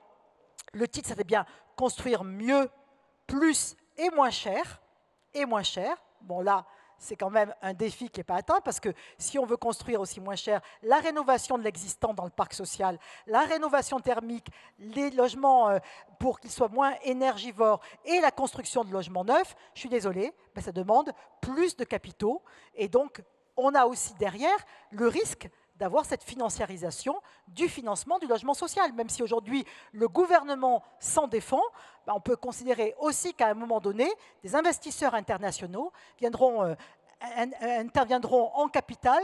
E: le titre c'était bien « Construire mieux, plus et moins cher ». Bon là, c'est quand même un défi qui n'est pas atteint, parce que si on veut construire aussi moins cher, la rénovation de l'existant dans le parc social, la rénovation thermique, les logements pour qu'ils soient moins énergivores et la construction de logements neufs, je suis désolée, mais ça demande plus de capitaux. Et donc, on a aussi derrière le risque d'avoir cette financiarisation du financement du logement social. Même si aujourd'hui le gouvernement s'en défend, on peut considérer aussi qu'à un moment donné, des investisseurs internationaux interviendront en capital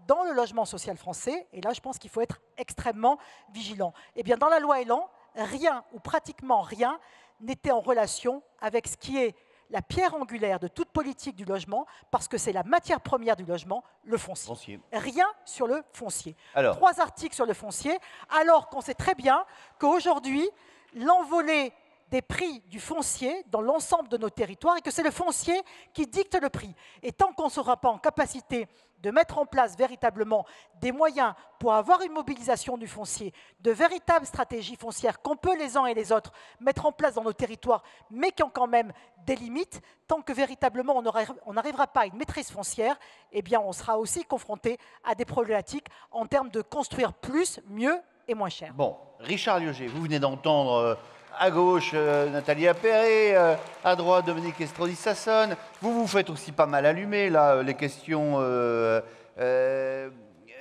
E: dans le logement social français. Et là, je pense qu'il faut être extrêmement vigilant. Eh bien, dans la loi Elan, rien ou pratiquement rien n'était en relation avec ce qui est la pierre angulaire de toute politique du logement, parce que c'est la matière première du logement, le foncier. Rien sur le foncier. Alors, 3 articles sur le foncier, alors qu'on sait très bien qu'aujourd'hui, l'envolée des prix du foncier dans l'ensemble de nos territoires et que c'est le foncier qui dicte le prix. Et tant qu'on ne sera pas en capacité de mettre en place véritablement des moyens pour avoir une mobilisation du foncier, de véritables stratégies foncières qu'on peut les uns et les autres mettre en place dans nos territoires, mais qui ont quand même des limites, tant que véritablement on n'arrivera pas à une maîtrise foncière, eh bien on sera aussi confronté à des problématiques en termes de construire plus, mieux et moins cher.
A: Bon, Richard Liogé, vous venez d'entendre à gauche Nathalie Appéré, à droite Dominique Estrosi-Sassone. Vous faites aussi pas mal allumer là, les questions des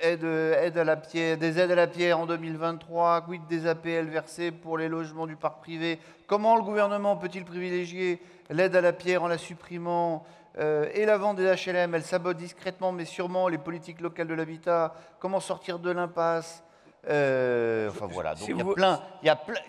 A: aides à la pierre en 2023, quid des APL versées pour les logements du parc privé. Comment le gouvernement peut-il privilégier l'aide à la pierre en la supprimant et la vente des HLM? Elle sabote discrètement mais sûrement les politiques locales de l'habitat. Comment sortir de l'impasse? Enfin voilà, donc il y a plein.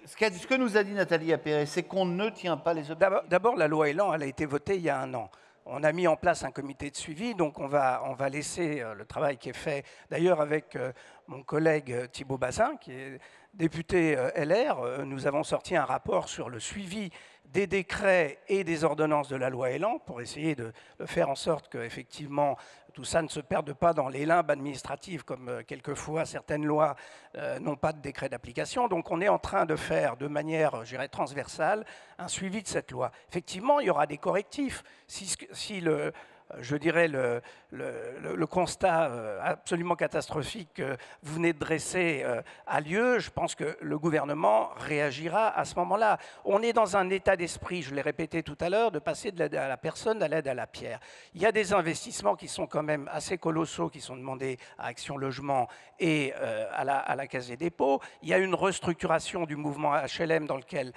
A: Ce que nous a dit Nathalie Appéré, c'est qu'on ne tient pas les objectifs.
B: D'abord, la loi Elan, elle a été votée il y a 1 an. On a mis en place un comité de suivi, donc on va laisser le travail qui est fait, d'ailleurs avec mon collègue Thibault Bazin, qui est député LR. Nous avons sorti un rapport sur le suivi des décrets et des ordonnances de la loi Elan pour essayer de faire en sorte qu'effectivement tout ça ne se perde pas dans les limbes administratives comme quelquefois certaines lois n'ont pas de décret d'application. Donc on est en train de faire de manière, je dirais, transversale un suivi de cette loi. Effectivement, il y aura des correctifs. Si le constat absolument catastrophique que vous venez de dresser a lieu, je pense que le gouvernement réagira à ce moment-là. On est dans un état d'esprit, je l'ai répété tout à l'heure, de passer de l'aide à la personne à l'aide à la pierre. Il y a des investissements qui sont quand même assez colossaux, qui sont demandés à Action Logement et à la Caisse des dépôts. Il y a une restructuration du mouvement HLM dans lequel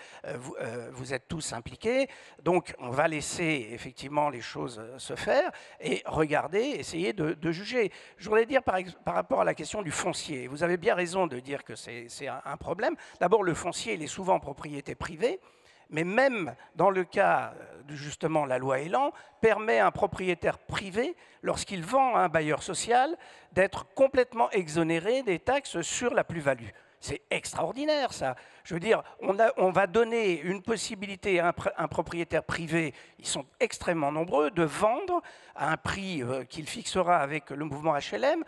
B: vous êtes tous impliqués. Donc on va laisser effectivement les choses se faire et regarder, essayer de juger. Je voudrais dire par rapport à la question du foncier, vous avez bien raison de dire que c'est un problème. D'abord, le foncier, il est souvent en propriété privée, mais même dans le cas, justement, la loi Elan permet à un propriétaire privé, lorsqu'il vend à un bailleur social, d'être complètement exonéré des taxes sur la plus-value. C'est extraordinaire, ça. Je veux dire, on va donner une possibilité à un propriétaire privé, ils sont extrêmement nombreux, de vendre à un prix qu'il fixera avec le mouvement HLM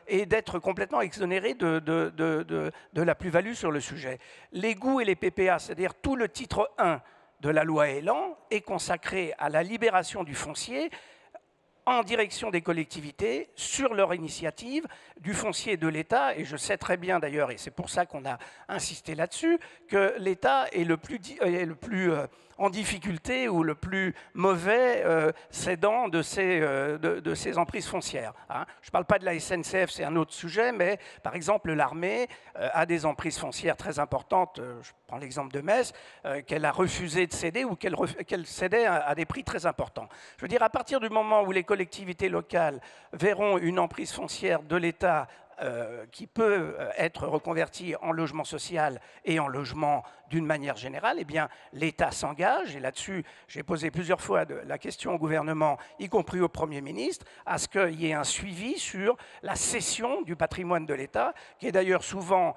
B: et d'être complètement exonéré de la plus-value sur le sujet. Les GOU et les PPA, c'est-à-dire tout le titre 1 de la loi Elan, est consacré à la libération du foncier en direction des collectivités, sur leur initiative, du foncier de l'État. Et je sais très bien d'ailleurs, et c'est pour ça qu'on a insisté là-dessus, que l'État est le plus en difficulté ou le plus mauvais cédant de ces emprises foncières. Hein. Je ne parle pas de la SNCF, c'est un autre sujet, mais par exemple l'armée a des emprises foncières très importantes, je prends l'exemple de Metz, qu'elle a refusé de céder ou qu'elle cédait à des prix très importants. Je veux dire, à partir du moment où les collectivités locales verront une emprise foncière de l'État qui peut être reconverti en logement social et en logement d'une manière générale, eh bien, l'État s'engage, et là-dessus, j'ai posé plusieurs fois la question au gouvernement, y compris au Premier ministre, à ce qu'il y ait un suivi sur la cession du patrimoine de l'État, qui est d'ailleurs souvent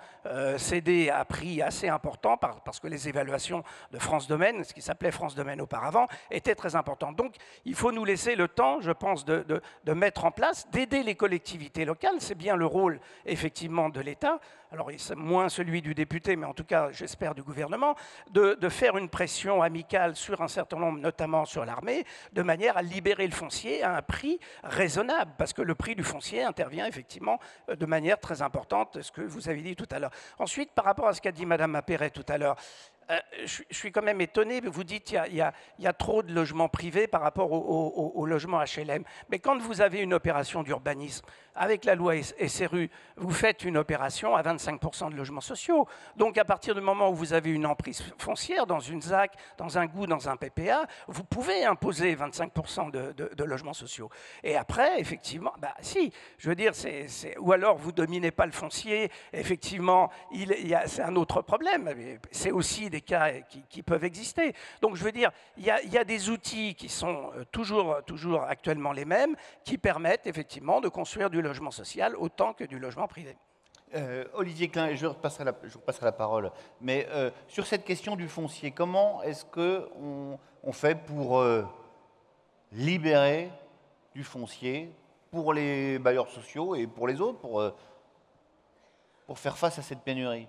B: cédé à prix assez important, parce que les évaluations de France Domaine, ce qui s'appelait France Domaine auparavant, étaient très importantes. Donc, il faut nous laisser le temps, je pense, de mettre en place, d'aider les collectivités locales. C'est bien le rôle, effectivement, de l'État. Alors, c'est moins celui du député, mais en tout cas, j'espère, du gouvernement, de faire une pression amicale sur un certain nombre, notamment sur l'armée, de manière à libérer le foncier à un prix raisonnable, parce que le prix du foncier intervient effectivement de manière très importante, ce que vous avez dit tout à l'heure. Ensuite, par rapport à ce qu'a dit Mme Apperet tout à l'heure, je suis quand même étonné, vous dites qu'il y a trop de logements privés par rapport au logement HLM. Mais quand vous avez une opération d'urbanisme, avec la loi SRU, vous faites une opération à 25% de logements sociaux. Donc à partir du moment où vous avez une emprise foncière dans une ZAC, dans un GOU, dans un PPA, vous pouvez imposer 25% de logements sociaux. Et après, effectivement, si, je veux dire, ou alors vous ne dominez pas le foncier, effectivement, c'est un autre problème. C'est aussi des cas qui peuvent exister. Donc je veux dire, il y a des outils qui sont toujours actuellement les mêmes, qui permettent effectivement de construire du logement social autant que du logement privé.
A: Olivier Klein, je repasserai la parole. Mais sur cette question du foncier, comment est-ce qu'on fait pour libérer du foncier pour les bailleurs sociaux et pour les autres, pour faire face à cette pénurie?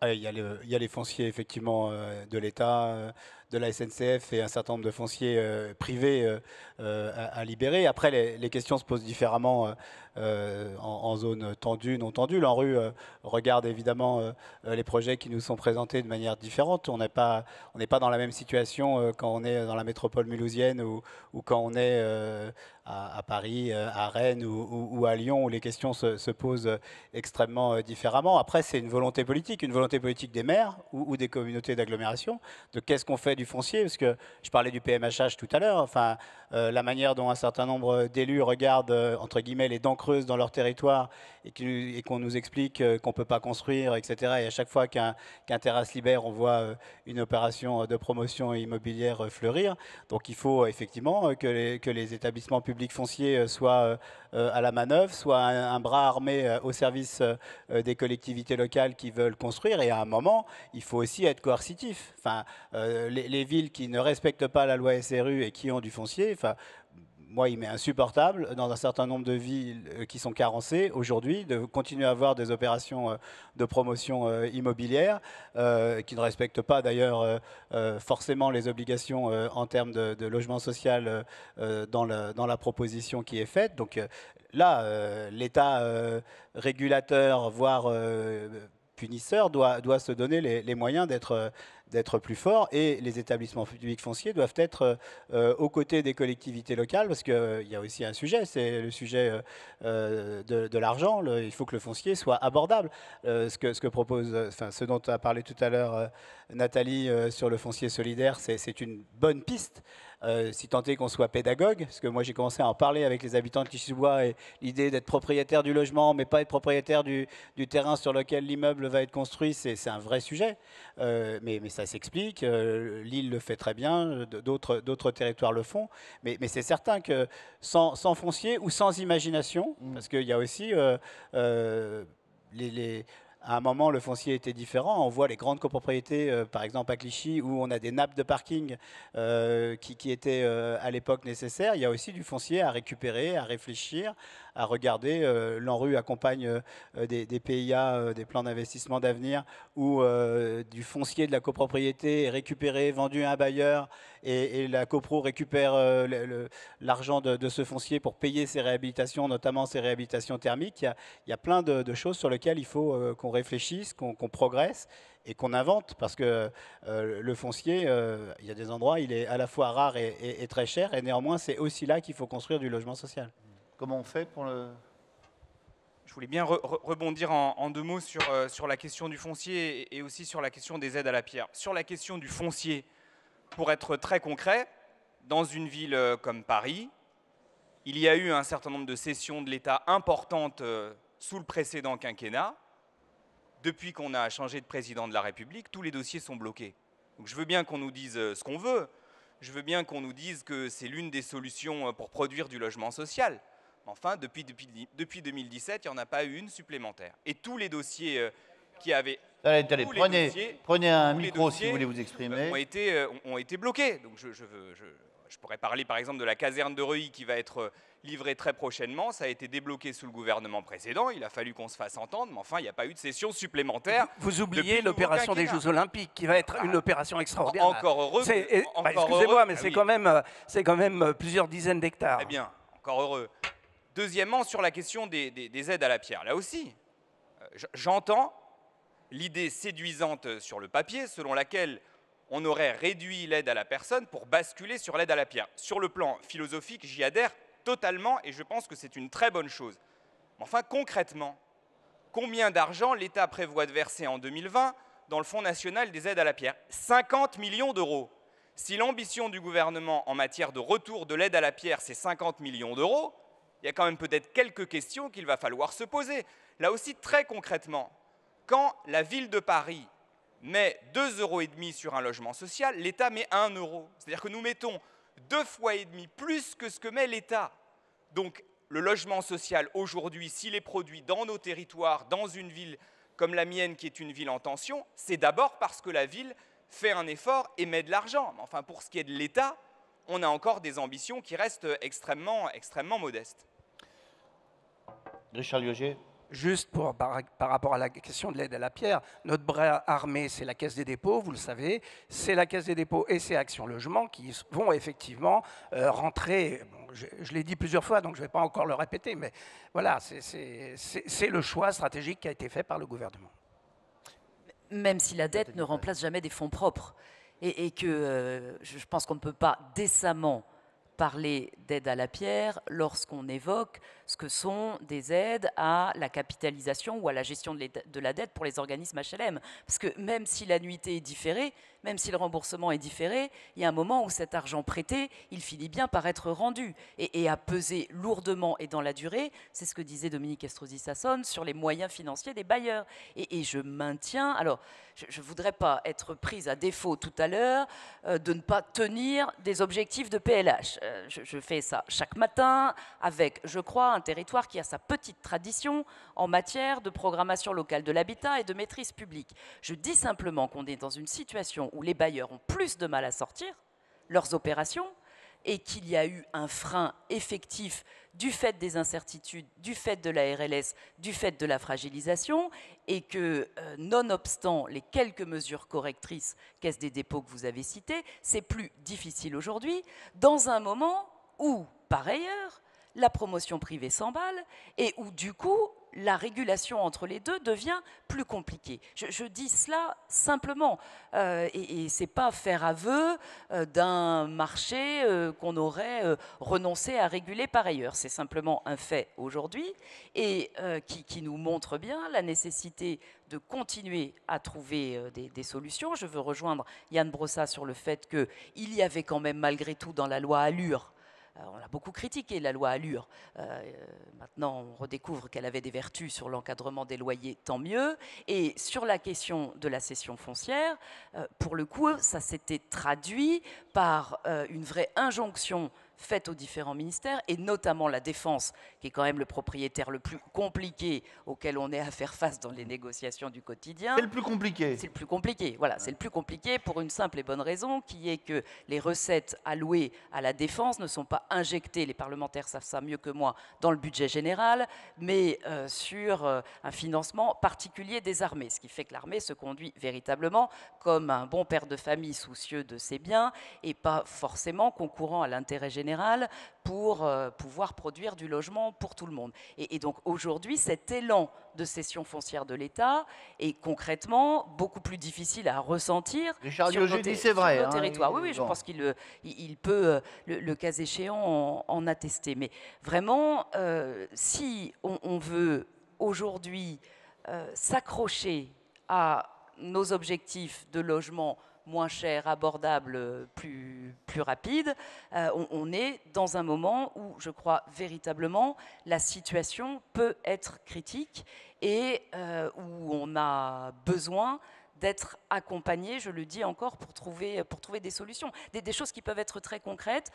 F: Il y a les fonciers effectivement de l'État, de la SNCF et un certain nombre de fonciers privés à libérer. Après, les questions se posent différemment en zone tendue, non tendue. L'ANRU regarde évidemment les projets qui nous sont présentés de manière différente. On n'est pas dans la même situation quand on est dans la métropole mulhousienne ou quand on est à Paris, à Rennes ou à Lyon, où les questions se posent extrêmement différemment. Après, c'est une volonté politique des maires ou des communautés d'agglomération, de qu'est-ce qu'on fait du foncier, parce que je parlais du PMHH tout à l'heure, enfin, la manière dont un certain nombre d'élus regardent, entre guillemets, les dents creuses dans leur territoire et qu'on nous explique qu'on ne peut pas construire, etc. Et à chaque fois qu'un terrasse libère, on voit une opération de promotion immobilière fleurir. Donc il faut effectivement que les établissements publics fonciers soient à la manœuvre, soient un bras armé au service des collectivités locales qui veulent construire. Et à un moment, il faut aussi être coercitif. Enfin, les villes qui ne respectent pas la loi SRU et qui ont du foncier, enfin, moi, il m'est insupportable, dans un certain nombre de villes qui sont carencées aujourd'hui, de continuer à avoir des opérations de promotion immobilière qui ne respectent pas d'ailleurs forcément les obligations en termes de logement social dans la proposition qui est faite. Donc là, l'État régulateur, voire punisseur, doit se donner les moyens d'être plus fort, et les établissements publics fonciers doivent être aux côtés des collectivités locales, parce qu'il y a aussi un sujet, c'est le sujet de l'argent. Il faut que le foncier soit abordable. Ce que propose, enfin, ce dont a parlé tout à l'heure Nathalie sur le foncier solidaire, c'est une bonne piste. Si tant est qu'on soit pédagogue, parce que moi j'ai commencé à en parler avec les habitants de Clichy-sous-Bois, et l'idée d'être propriétaire du logement, mais pas être propriétaire du terrain sur lequel l'immeuble va être construit, c'est un vrai sujet. Mais ça s'explique, Lille le fait très bien, d'autres territoires le font, mais c'est certain que sans foncier ou sans imagination, parce qu'il y a aussi à un moment, le foncier était différent. On voit les grandes copropriétés, par exemple à Clichy, où on a des nappes de parking qui étaient à l'époque nécessaires. Il y a aussi du foncier à récupérer, à réfléchir, à regarder. L'ANRU accompagne des PIA, des plans d'investissement d'avenir, où du foncier de la copropriété est récupéré, vendu à un bailleur, et la copro récupère l'argent de ce foncier pour payer ses réhabilitations, notamment ses réhabilitations thermiques. Il y a plein de choses sur lesquelles il faut qu'on réfléchisse, qu'on progresse et qu'on invente, parce que le foncier, il y a des endroits, il est à la fois rare et très cher, et néanmoins c'est aussi là qu'il faut construire du logement social.
A: Comment on fait pour le...
C: Je voulais bien rebondir en deux mots sur la question du foncier et aussi sur la question des aides à la pierre. Sur la question du foncier, pour être très concret, dans une ville comme Paris, Il y a eu un certain nombre de cessions de l'État importantes sous le précédent quinquennat. Depuis qu'on a changé de président de la République, tous les dossiers sont bloqués. Donc je veux bien qu'on nous dise ce qu'on veut. Je veux bien qu'on nous dise que c'est l'une des solutions pour produire du logement social. Enfin, depuis 2017, il n'y en a pas eu une supplémentaire. Et tous les dossiers qui avaient...
A: Allez, prenez un micro si vous voulez vous exprimer.
C: Ont été bloqués. Donc je pourrais parler par exemple de la caserne de Reuilly qui va être livrée très prochainement. Ça a été débloqué sous le gouvernement précédent. Il a fallu qu'on se fasse entendre, mais enfin, il n'y a pas eu de session supplémentaire.
B: Vous oubliez l'opération des Jeux Olympiques, qui va être une opération extraordinaire.
C: Encore heureux.
B: Excusez-moi, mais c'est quand même plusieurs dizaines d'hectares.
C: Très bien, encore heureux. Deuxièmement, sur la question des aides à la pierre, là aussi, j'entends l'idée séduisante sur le papier selon laquelle on aurait réduit l'aide à la personne pour basculer sur l'aide à la pierre. Sur le plan philosophique, j'y adhère totalement et je pense que c'est une très bonne chose. Mais enfin, concrètement, combien d'argent l'État prévoit de verser en 2020 dans le Fonds national des aides à la pierre? 50 millions d'euros. Si l'ambition du gouvernement en matière de retour de l'aide à la pierre, c'est 50 millions d'euros, il y a quand même peut-être quelques questions qu'il va falloir se poser. Là aussi, très concrètement, quand la ville de Paris met 2,5 € sur un logement social, l'État met 1 €. C'est-à-dire que nous mettons 2,5 fois plus que ce que met l'État. Donc le logement social aujourd'hui, s'il est produit dans nos territoires, dans une ville comme la mienne qui est une ville en tension, c'est d'abord parce que la ville fait un effort et met de l'argent. Mais enfin, pour ce qui est de l'État, on a encore des ambitions qui restent extrêmement modestes.
A: Richard Lioger.
B: Juste par rapport à la question de l'aide à la pierre, notre bras armé, c'est la Caisse des dépôts, vous le savez, c'est la Caisse des dépôts et c'est Action Logement qui vont effectivement rentrer, bon, je l'ai dit plusieurs fois, donc je ne vais pas encore le répéter, mais voilà, c'est le choix stratégique qui a été fait par le gouvernement.
D: Même si la dette ne remplace jamais des fonds propres, et que je pense qu'on ne peut pas décemment parler d'aide à la pierre lorsqu'on évoque ce que sont des aides à la capitalisation ou à la gestion de la dette pour les organismes HLM. Parce que même si l'annuité est différée, même si le remboursement est différé, il y a un moment où cet argent prêté, il finit bien par être rendu et à peser lourdement et dans la durée. C'est ce que disait Dominique Estrosi Sassone sur les moyens financiers des bailleurs. Et je maintiens, alors je ne voudrais pas être prise à défaut tout à l'heure de ne pas tenir des objectifs de PLH. Je fais ça chaque matin avec, je crois, un territoire qui a sa petite tradition en matière de programmation locale de l'habitat et de maîtrise publique. Je dis simplement qu'on est dans une situation où les bailleurs ont plus de mal à sortir leurs opérations et qu'il y a eu un frein effectif du fait des incertitudes, du fait de la RLS, du fait de la fragilisation, et que, nonobstant les quelques mesures correctrices Caisse des dépôts que vous avez citées, c'est plus difficile aujourd'hui, dans un moment où, par ailleurs, la promotion privée s'emballe et où, du coup, la régulation entre les deux devient plus compliquée. Je dis cela simplement, et ce n'est pas faire aveu d'un marché qu'on aurait renoncé à réguler par ailleurs. C'est simplement un fait aujourd'hui et qui nous montre bien la nécessité de continuer à trouver des solutions. Je veux rejoindre Yann Brossa sur le fait qu'il y avait quand même malgré tout dans la loi ALUR, on a beaucoup critiqué la loi ALUR. Maintenant, on redécouvre qu'elle avait des vertus sur l'encadrement des loyers, tant mieux. Et sur la question de la cession foncière, pour le coup, ça s'était traduit par une vraie injonction faite aux différents ministères, et notamment la Défense, qui est quand même le propriétaire le plus compliqué auquel on ait à faire face dans les négociations du quotidien.
A: C'est le plus compliqué.
D: C'est le plus compliqué, voilà. C'est le plus compliqué pour une simple et bonne raison, qui est que les recettes allouées à la Défense ne sont pas injectées, les parlementaires savent ça mieux que moi, dans le budget général, mais sur un financement particulier des armées, ce qui fait que l'armée se conduit véritablement comme un bon père de famille soucieux de ses biens et pas forcément concourant à l'intérêt général pour pouvoir produire du logement pour tout le monde. Et donc aujourd'hui, cet élan de cession foncière de l'État est concrètement beaucoup plus difficile à ressentir
A: Richard
D: sur
A: Lioger dit c'est vrai,
D: nos territoires. Oui, je
A: bon.
D: pense qu'il peut, le cas échéant, en attester. Mais vraiment, si on veut aujourd'hui s'accrocher à nos objectifs de logement moins cher, abordable, plus rapide, on est dans un moment où je crois véritablement la situation peut être critique et où on a besoin d'être accompagné, je le dis encore, pour trouver des solutions. Des choses qui peuvent être très concrètes.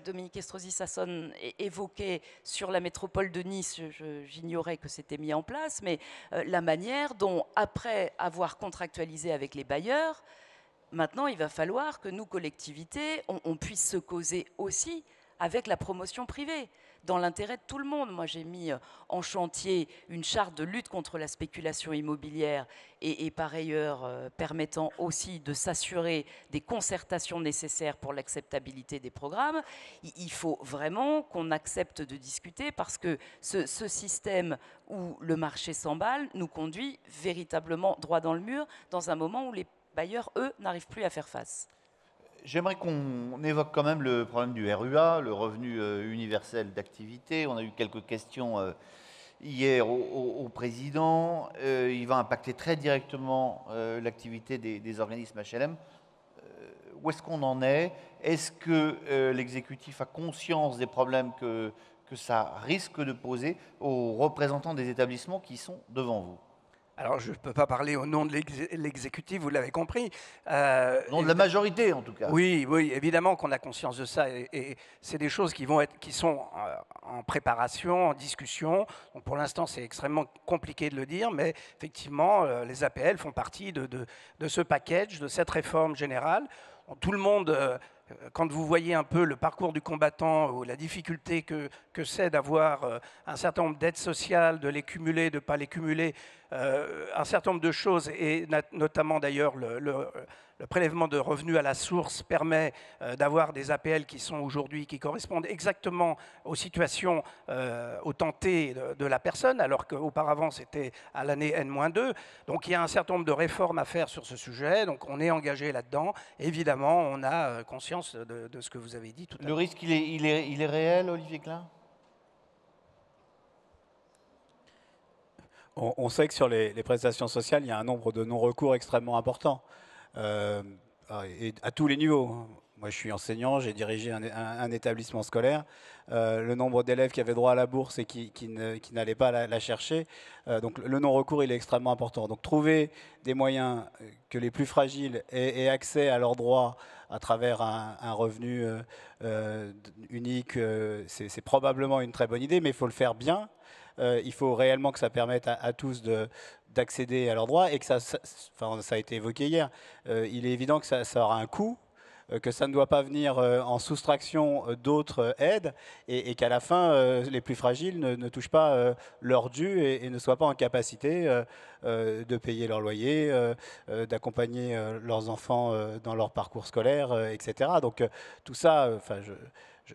D: Dominique Estrosi-Sassone évoquait sur la métropole de Nice, j'ignorais que c'était mis en place, mais la manière dont, après avoir contractualisé avec les bailleurs, maintenant il va falloir que nous, collectivités, on puisse se causer aussi avec la promotion privée, dans l'intérêt de tout le monde. Moi, j'ai mis en chantier une charte de lutte contre la spéculation immobilière et par ailleurs permettant aussi de s'assurer des concertations nécessaires pour l'acceptabilité des programmes. Il faut vraiment qu'on accepte de discuter parce que ce système où le marché s'emballe nous conduit véritablement droit dans le mur dans un moment où les bailleurs, eux, n'arrivent plus à faire face.
A: J'aimerais qu'on évoque quand même le problème du RUA, le revenu universel d'activité. On a eu quelques questions hier au président. Il va impacter très directement l'activité des organismes HLM. Où est-ce qu'on en est? Est-ce que l'exécutif a conscience des problèmes que ça risque de poser aux représentants des établissements qui sont devant vous?
B: Alors, je ne peux pas parler au nom de l'exécutif, vous l'avez compris.
A: Au nom de la majorité, en tout cas.
B: Oui, oui, évidemment qu'on a conscience de ça. Et c'est des choses qui sont en préparation, en discussion. Donc, pour l'instant, c'est extrêmement compliqué de le dire, mais effectivement, les APL font partie de ce package, de cette réforme générale. Tout le monde... Quand vous voyez un peu le parcours du combattant ou la difficulté que c'est d'avoir un certain nombre d'aides sociales, de les cumuler, de ne pas les cumuler, un certain nombre de choses, et notamment d'ailleurs le prélèvement de revenus à la source permet d'avoir des APL qui sont aujourd'hui, qui correspondent exactement aux situations, aux tentées de la personne, alors qu'auparavant c'était à l'année N-2. Donc il y a un certain nombre de réformes à faire sur ce sujet, donc on est engagé là-dedans. Évidemment, on a conscience de ce que vous avez dit tout à l'heure.
A: Le risque, il est réel, Olivier Klein?
F: On sait que sur les prestations sociales, il y a un nombre de non-recours extrêmement important, et à tous les niveaux. Moi, je suis enseignant, j'ai dirigé un établissement scolaire. Le nombre d'élèves qui avaient droit à la bourse et qui n'allaient pas la chercher, donc le non-recours, il est extrêmement important. Donc trouver des moyens que les plus fragiles aient accès à leurs droits à travers un revenu unique, c'est probablement une très bonne idée, mais il faut le faire bien. Il faut réellement que ça permette à tous d'accéder à leurs droits et que ça a été évoqué hier. Il est évident que ça aura un coût, que ça ne doit pas venir en soustraction d'autres aides et qu'à la fin, les plus fragiles ne touchent pas leur dû et ne soient pas en capacité de payer leur loyer, d'accompagner leurs enfants dans leur parcours scolaire, etc. Donc tout ça,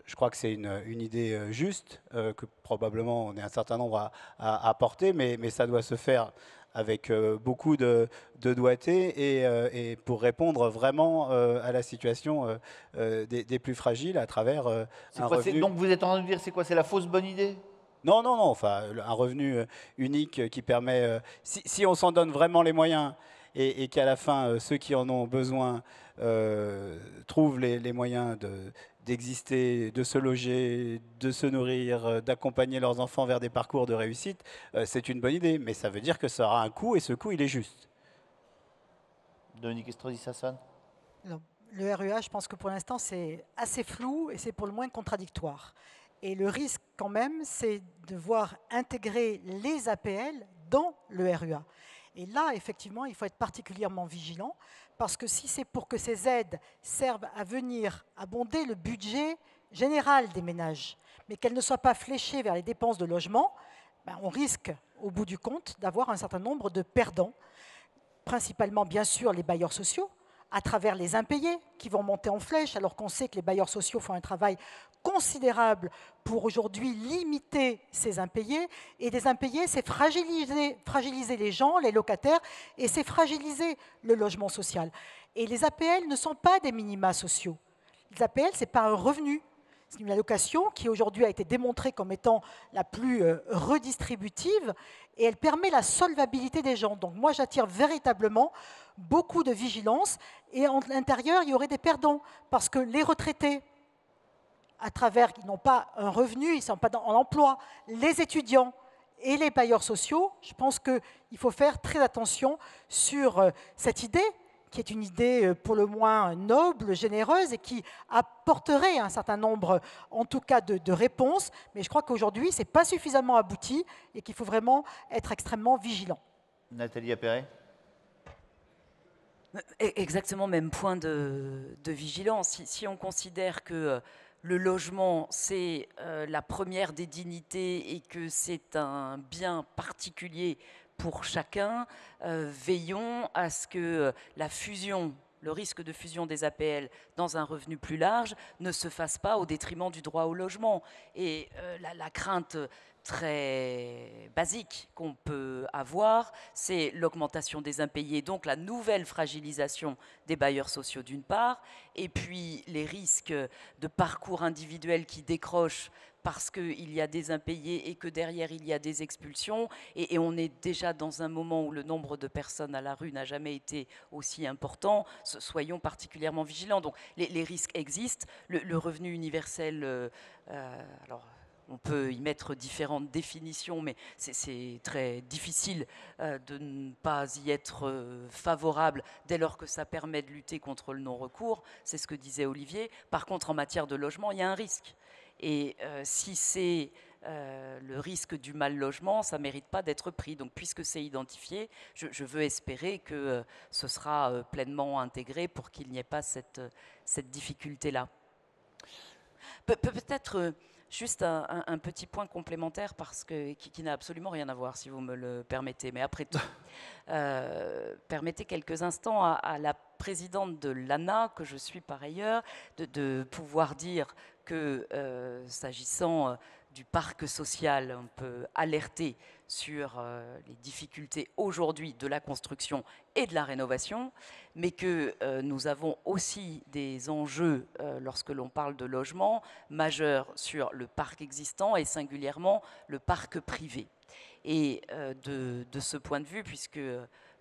F: je crois que c'est une idée juste, que probablement on est un certain nombre à porter, mais ça doit se faire avec beaucoup de doigté et pour répondre vraiment à la situation des plus fragiles à travers un revenu.
A: Donc vous êtes en train de dire, c'est quoi? C'est la fausse bonne idée?
F: Non, enfin, un revenu unique qui permet, si on s'en donne vraiment les moyens et qu'à la fin, ceux qui en ont besoin trouvent les moyens d'exister, de se loger, de se nourrir, d'accompagner leurs enfants vers des parcours de réussite, c'est une bonne idée. Mais ça veut dire que ça aura un coût et ce coût, il est juste.
A: Dominique Estrosi-Sassone.
E: Le RUA, je pense que pour l'instant, c'est assez flou et c'est pour le moins contradictoire. Et le risque, quand même, c'est de voir intégrer les APL dans le RUA. Et là, effectivement, il faut être particulièrement vigilant parce que si c'est pour que ces aides servent à venir abonder le budget général des ménages, mais qu'elles ne soient pas fléchées vers les dépenses de logement, on risque, au bout du compte, d'avoir un certain nombre de perdants, principalement, bien sûr, les bailleurs sociaux, à travers les impayés qui vont monter en flèche, alors qu'on sait que les bailleurs sociaux font un travail considérable pour aujourd'hui limiter ces impayés. Et des impayés, c'est fragiliser les gens, les locataires, et c'est fragiliser le logement social. Et les APL ne sont pas des minima sociaux. Les APL, ce n'est pas un revenu. C'est une allocation qui aujourd'hui a été démontrée comme étant la plus redistributive et elle permet la solvabilité des gens. Donc moi, j'attire véritablement beaucoup de vigilance et en l'intérieur, il y aurait des perdants parce que les retraités, à travers, ils n'ont pas un revenu, ils ne sont pas en emploi, les étudiants et les bailleurs sociaux, je pense qu'il faut faire très attention sur cette idée qui est une idée pour le moins noble, généreuse et qui apporterait un certain nombre, en tout cas, de réponses. Mais je crois qu'aujourd'hui, ce n'est pas suffisamment abouti et qu'il faut vraiment être extrêmement vigilant.
A: Nathalie Appéré.
D: Exactement, même point de vigilance. Si on considère que le logement, c'est la première des dignités et que c'est un bien particulier pour chacun, veillons à ce que la fusion, le risque de fusion des APL dans un revenu plus large ne se fasse pas au détriment du droit au logement. Et la crainte très basique qu'on peut avoir, c'est l'augmentation des impayés, donc la nouvelle fragilisation des bailleurs sociaux d'une part, et puis les risques de parcours individuels qui décrochent parce qu'il y a des impayés et que derrière il y a des expulsions, et on est déjà dans un moment où le nombre de personnes à la rue n'a jamais été aussi important, soyons particulièrement vigilants. Donc les risques existent, le revenu universel, alors on peut y mettre différentes définitions, mais c'est très difficile de ne pas y être favorable dès lors que ça permet de lutter contre le non-recours, c'est ce que disait Olivier. Par contre, en matière de logement, il y a un risque. Et si c'est le risque du mal-logement, ça ne mérite pas d'être pris. Donc, puisque c'est identifié, je veux espérer que ce sera pleinement intégré pour qu'il n'y ait pas cette difficulté-là. Peut-être juste un petit point complémentaire parce que, qui n'a absolument rien à voir, si vous me le permettez. Mais après tout, permettez quelques instants à la présidente de l'ANA, que je suis par ailleurs, de pouvoir dire que s'agissant du parc social, on peut alerter sur les difficultés aujourd'hui de la construction et de la rénovation, mais que nous avons aussi des enjeux, lorsque l'on parle de logement, majeurs sur le parc existant et singulièrement le parc privé. Et de ce point de vue, puisque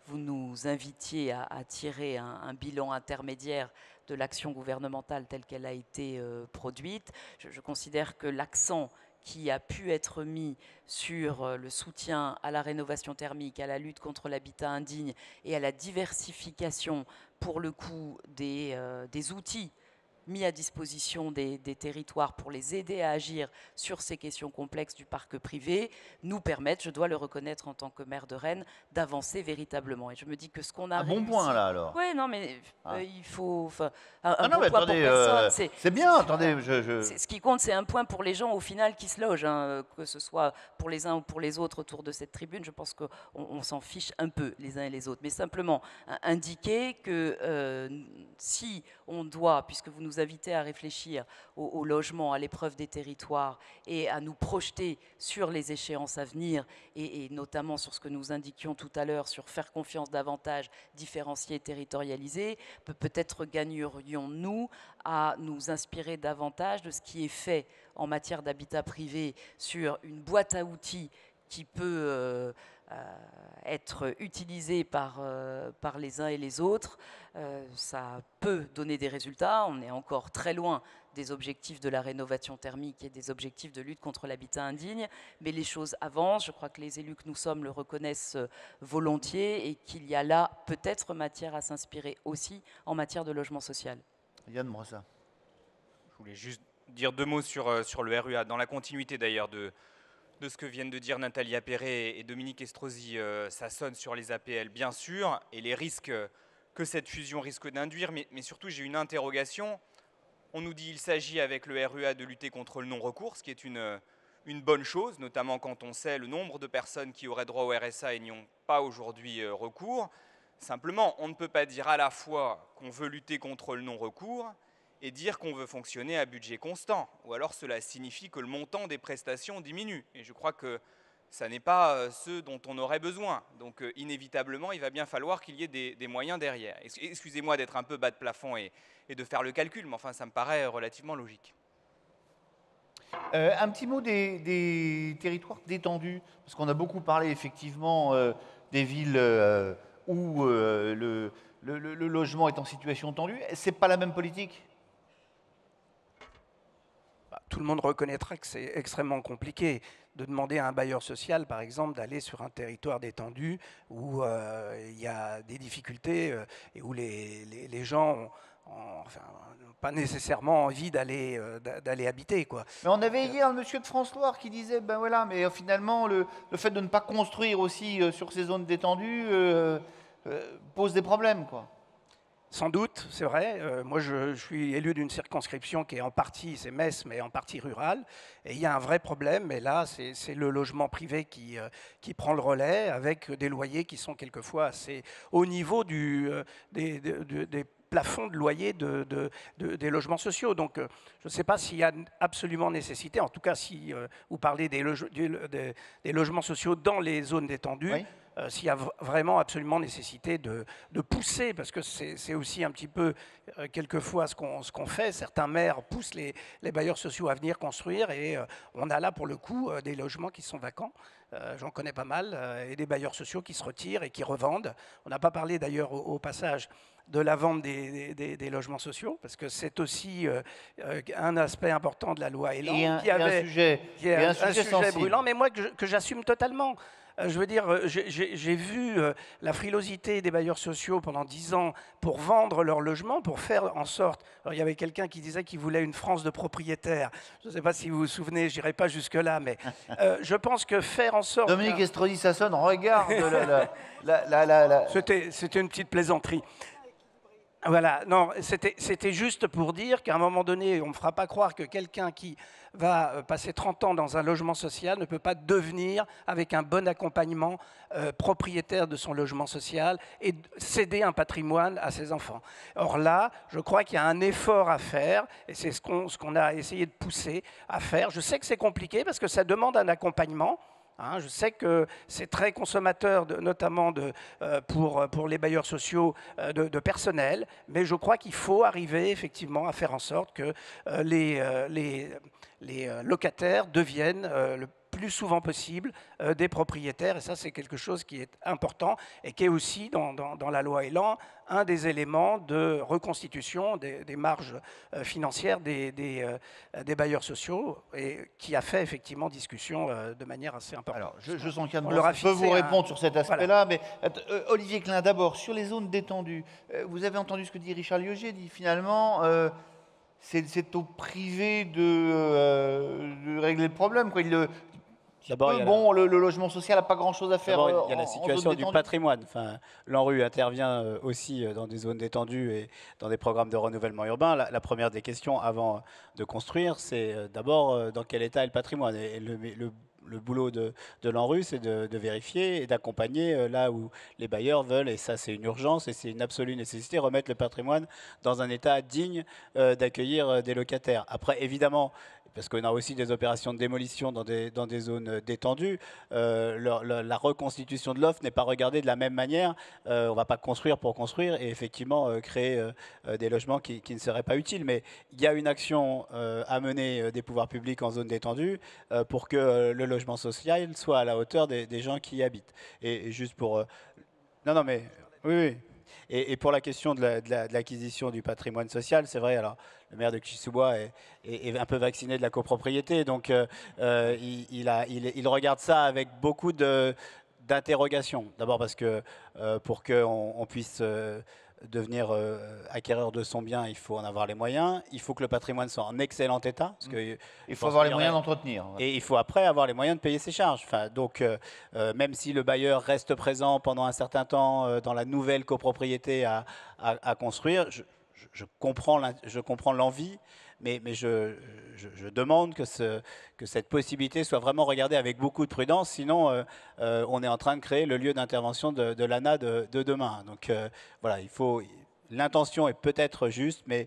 D: vous nous invitiez à tirer un bilan intermédiaire de l'action gouvernementale telle qu'elle a été produite, je considère que l'accent qui a pu être mis sur le soutien à la rénovation thermique, à la lutte contre l'habitat indigne et à la diversification, pour le coup, des outils mis à disposition des territoires pour les aider à agir sur ces questions complexes du parc privé, nous permettent, je dois le reconnaître en tant que maire de Rennes, d'avancer véritablement. Et je me dis que ce qu'on a réussi...
A: bon point, là, alors.
D: Oui, non, mais il faut...
A: non, mais
D: point
A: attendez,
D: pour personne,
A: c'est bien, attendez,
D: ce qui compte, c'est un point pour les gens, au final, qui se logent, hein, que ce soit pour les uns ou pour les autres autour de cette tribune. Je pense qu'on s'en fiche un peu, les uns et les autres. Mais simplement indiquer que si on doit, puisque vous nous invitez à réfléchir au logement, à l'épreuve des territoires et à nous projeter sur les échéances à venir et notamment sur ce que nous indiquions tout à l'heure, sur faire confiance davantage, différencier, territorialiser, peut-être gagnerions-nous à nous inspirer davantage de ce qui est fait en matière d'habitat privé sur une boîte à outils qui peut être utilisé par les uns et les autres. Ça peut donner des résultats. On est encore très loin des objectifs de la rénovation thermique et des objectifs de lutte contre l'habitat indigne, mais les choses avancent. Je crois que les élus que nous sommes le reconnaissent volontiers et qu'il y a là peut-être matière à s'inspirer aussi en matière de logement social.
A: Yann Brossa.
C: Je voulais juste dire deux mots sur le RUA, dans la continuité d'ailleurs de ce que viennent de dire Nathalie Appéré et Dominique Estrosi. Ça sonne sur les APL, bien sûr, et les risques que cette fusion risque d'induire, mais surtout j'ai une interrogation. On nous dit qu'il s'agit avec le RUA de lutter contre le non-recours, ce qui est une bonne chose, notamment quand on sait le nombre de personnes qui auraient droit au RSA et n'y ont pas aujourd'hui recours. Simplement, on ne peut pas dire à la fois qu'on veut lutter contre le non-recours et dire qu'on veut fonctionner à budget constant. Ou alors cela signifie que le montant des prestations diminue. Et je crois que ça n'est pas ce dont on aurait besoin. Donc inévitablement, il va bien falloir qu'il y ait des moyens derrière. Excusez-moi d'être un peu bas de plafond et de faire le calcul, mais enfin ça me paraît relativement logique.
A: Un petit mot des territoires détendus, parce qu'on a beaucoup parlé effectivement des villes où le logement est en situation tendue. C'est pas la même politique?
B: Tout le monde reconnaîtra que c'est extrêmement compliqué de demander à un bailleur social, par exemple, d'aller sur un territoire détendu où il y a des difficultés et où les gens n'ont pas nécessairement envie d'aller habiter, quoi.
A: Mais on avait hier le monsieur de France-Loire qui disait, ben voilà, mais finalement, le fait de ne pas construire aussi sur ces zones détendues pose des problèmes, quoi.
B: Sans doute, c'est vrai. Moi, je suis élu d'une circonscription qui est en partie, c'est Metz, mais en partie rurale. Et il y a un vrai problème. Et là, c'est le logement privé qui prend le relais, avec des loyers qui sont quelquefois assez au niveau des plafonds de loyer des logements sociaux. Donc, je ne sais pas s'il y a absolument nécessité, en tout cas, si vous parlez des logements sociaux dans les zones détendues,
A: Oui.
B: S'il y a vraiment absolument nécessité de pousser, parce que c'est aussi un petit peu quelquefois ce qu'on fait. Certains maires poussent les bailleurs sociaux à venir construire et on a là pour le coup des logements qui sont vacants. J'en connais pas mal, et des bailleurs sociaux qui se retirent et qui revendent. On n'a pas parlé d'ailleurs au passage de la vente des logements sociaux, parce que c'est aussi un aspect important de la loi Elan,
A: Et un sujet sensible.
B: brûlant, mais moi que j'assume totalement. Je veux dire, j'ai vu la frilosité des bailleurs sociaux pendant 10 ans pour vendre leur logement, pour faire en sorte... Alors, il y avait quelqu'un qui disait qu'il voulait une France de propriétaires. Je ne sais pas si vous vous souvenez, je n'irai pas jusque-là, mais je pense que faire en sorte...
A: Dominique Estrosi-Sassone, regarde
B: C'était une petite plaisanterie. Voilà, non, c'était juste pour dire qu'à un moment donné, on ne me fera pas croire que quelqu'un qui va passer 30 ans dans un logement social ne peut pas devenir, avec un bon accompagnement, propriétaire de son logement social et céder un patrimoine à ses enfants. Or là, je crois qu'il y a un effort à faire, et c'est ce qu'on a essayé de pousser à faire. Je sais que c'est compliqué parce que ça demande un accompagnement. Je sais que c'est très consommateur, notamment pour les bailleurs sociaux, de personnel, mais je crois qu'il faut arriver effectivement à faire en sorte que les locataires deviennent le plus souvent possible des propriétaires. Et ça, c'est quelque chose qui est important et qui est aussi, dans la loi Elan, un des éléments de reconstitution des marges financières des bailleurs sociaux et qui a fait effectivement discussion de manière assez importante.
A: Alors, je sens qu'Yann
B: leur a
A: peut vous
B: fixé
A: répondre sur cet aspect-là,
B: Voilà.
A: mais Olivier Klein, d'abord, sur les zones détendues, vous avez entendu ce que dit Richard Lieuget, dit finalement, c'est au privé de régler le problème, quoi.
F: D'abord, il y a
A: le logement social n'a pas grand-chose à faire.
F: D'abord, il y a la
A: en
F: situation
A: zone
F: du
A: détendue.
F: patrimoine. Enfin, l'ANRU intervient aussi dans des zones détendues et dans des programmes de renouvellement urbain. La première des questions avant de construire, c'est d'abord dans quel état est le patrimoine. Et le boulot de l'ANRU, c'est de vérifier et d'accompagner là où les bailleurs veulent, et ça c'est une urgence et c'est une absolue nécessité, remettre le patrimoine dans un état digne d'accueillir des locataires. Après, évidemment, parce qu'on a aussi des opérations de démolition dans des zones détendues, la reconstitution de l'offre n'est pas regardée de la même manière. On ne va pas construire pour construire et effectivement créer des logements qui ne seraient pas utiles. Mais il y a une action à mener des pouvoirs publics en zone détendue pour que le logement social soit à la hauteur des gens qui y habitent. Et juste pour... Non, mais... Oui. Et pour la question de l'acquisition du patrimoine social, c'est vrai, alors le maire de Clichy-sous-Bois est un peu vacciné de la copropriété, donc il regarde ça avec beaucoup d'interrogations. D'abord parce que pour qu'on puisse devenir acquéreur de son bien, il faut en avoir les moyens. Il faut que le patrimoine soit en excellent état. Parce que,
A: il faut avoir les moyens d'entretenir.
F: Et il faut après avoir les moyens de payer ses charges. Enfin, donc, même si le bailleur reste présent pendant un certain temps dans la nouvelle copropriété à construire, je comprends l'envie, mais je demande que cette possibilité soit vraiment regardée avec beaucoup de prudence, sinon on est en train de créer le lieu d'intervention de l'ANA de demain. Donc voilà, l'intention est peut-être juste, mais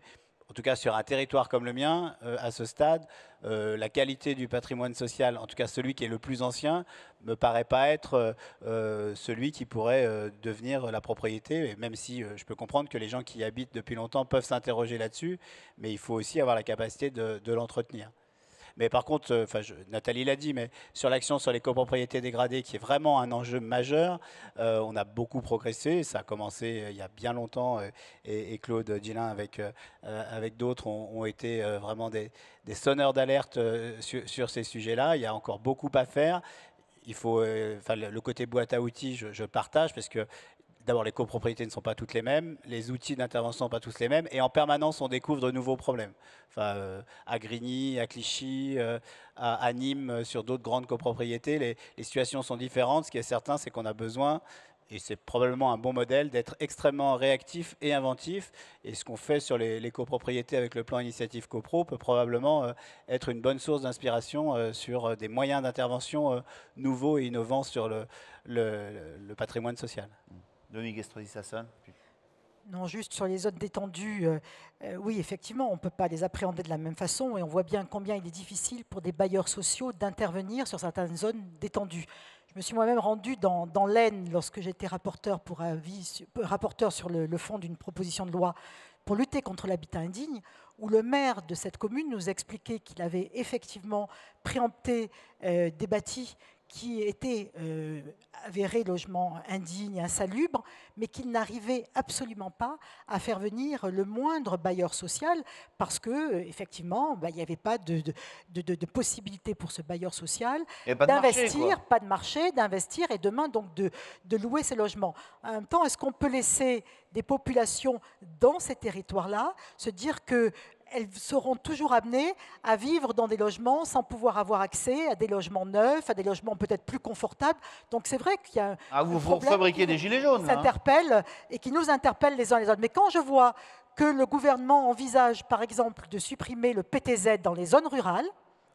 F: en tout cas sur un territoire comme le mien, à ce stade, la qualité du patrimoine social, en tout cas celui qui est le plus ancien, me paraît pas être celui qui pourrait devenir la propriété, et même si je peux comprendre que les gens qui y habitent depuis longtemps peuvent s'interroger là-dessus, mais il faut aussi avoir la capacité de l'entretenir. Mais par contre, Nathalie l'a dit, mais sur l'action sur les copropriétés dégradées, qui est vraiment un enjeu majeur, on a beaucoup progressé. Ça a commencé il y a bien longtemps, et Claude Dillin avec d'autres ont été vraiment des sonneurs d'alerte sur ces sujets-là. Il y a encore beaucoup à faire. Il faut, le côté boîte à outils, je partage, parce que d'abord, les copropriétés ne sont pas toutes les mêmes, les outils d'intervention ne sont pas tous les mêmes, et en permanence, on découvre de nouveaux problèmes. À Grigny, à Clichy, à Nîmes, sur d'autres grandes copropriétés, les situations sont différentes. Ce qui est certain, c'est qu'on a besoin, et c'est probablement un bon modèle, d'être extrêmement réactif et inventif. Et ce qu'on fait sur les copropriétés avec le plan Initiative Copro peut probablement être une bonne source d'inspiration sur des moyens d'intervention nouveaux et innovants sur le patrimoine social.
A: Dominique Estrosi-Sassone.
E: Non, juste sur les zones détendues, oui, effectivement, on ne peut pas les appréhender de la même façon et on voit bien combien il est difficile pour des bailleurs sociaux d'intervenir sur certaines zones détendues. Je me suis moi-même rendue dans l'Aisne lorsque j'étais rapporteur sur le fond d'une proposition de loi pour lutter contre l'habitat indigne, où le maire de cette commune nous expliquait qu'il avait effectivement préempté des bâtis qui étaient avérés logements indignes, insalubres, mais qu'il n'arrivait absolument pas à faire venir le moindre bailleur social parce que effectivement, il n'y avait pas de possibilité pour ce bailleur social d'investir, pas de marché, d'investir et demain donc de louer ces logements. En même temps, est-ce qu'on peut laisser des populations dans ces territoires-là se dire que elles seront toujours amenées à vivre dans des logements sans pouvoir avoir accès à des logements neufs, à des logements peut-être plus confortables. Donc c'est vrai qu'il y a
A: vous fabriquez des gilets jaunes,
E: qui s'interpelle et qui nous interpelle les uns les autres. Mais quand je vois que le gouvernement envisage, par exemple, de supprimer le PTZ dans les zones rurales,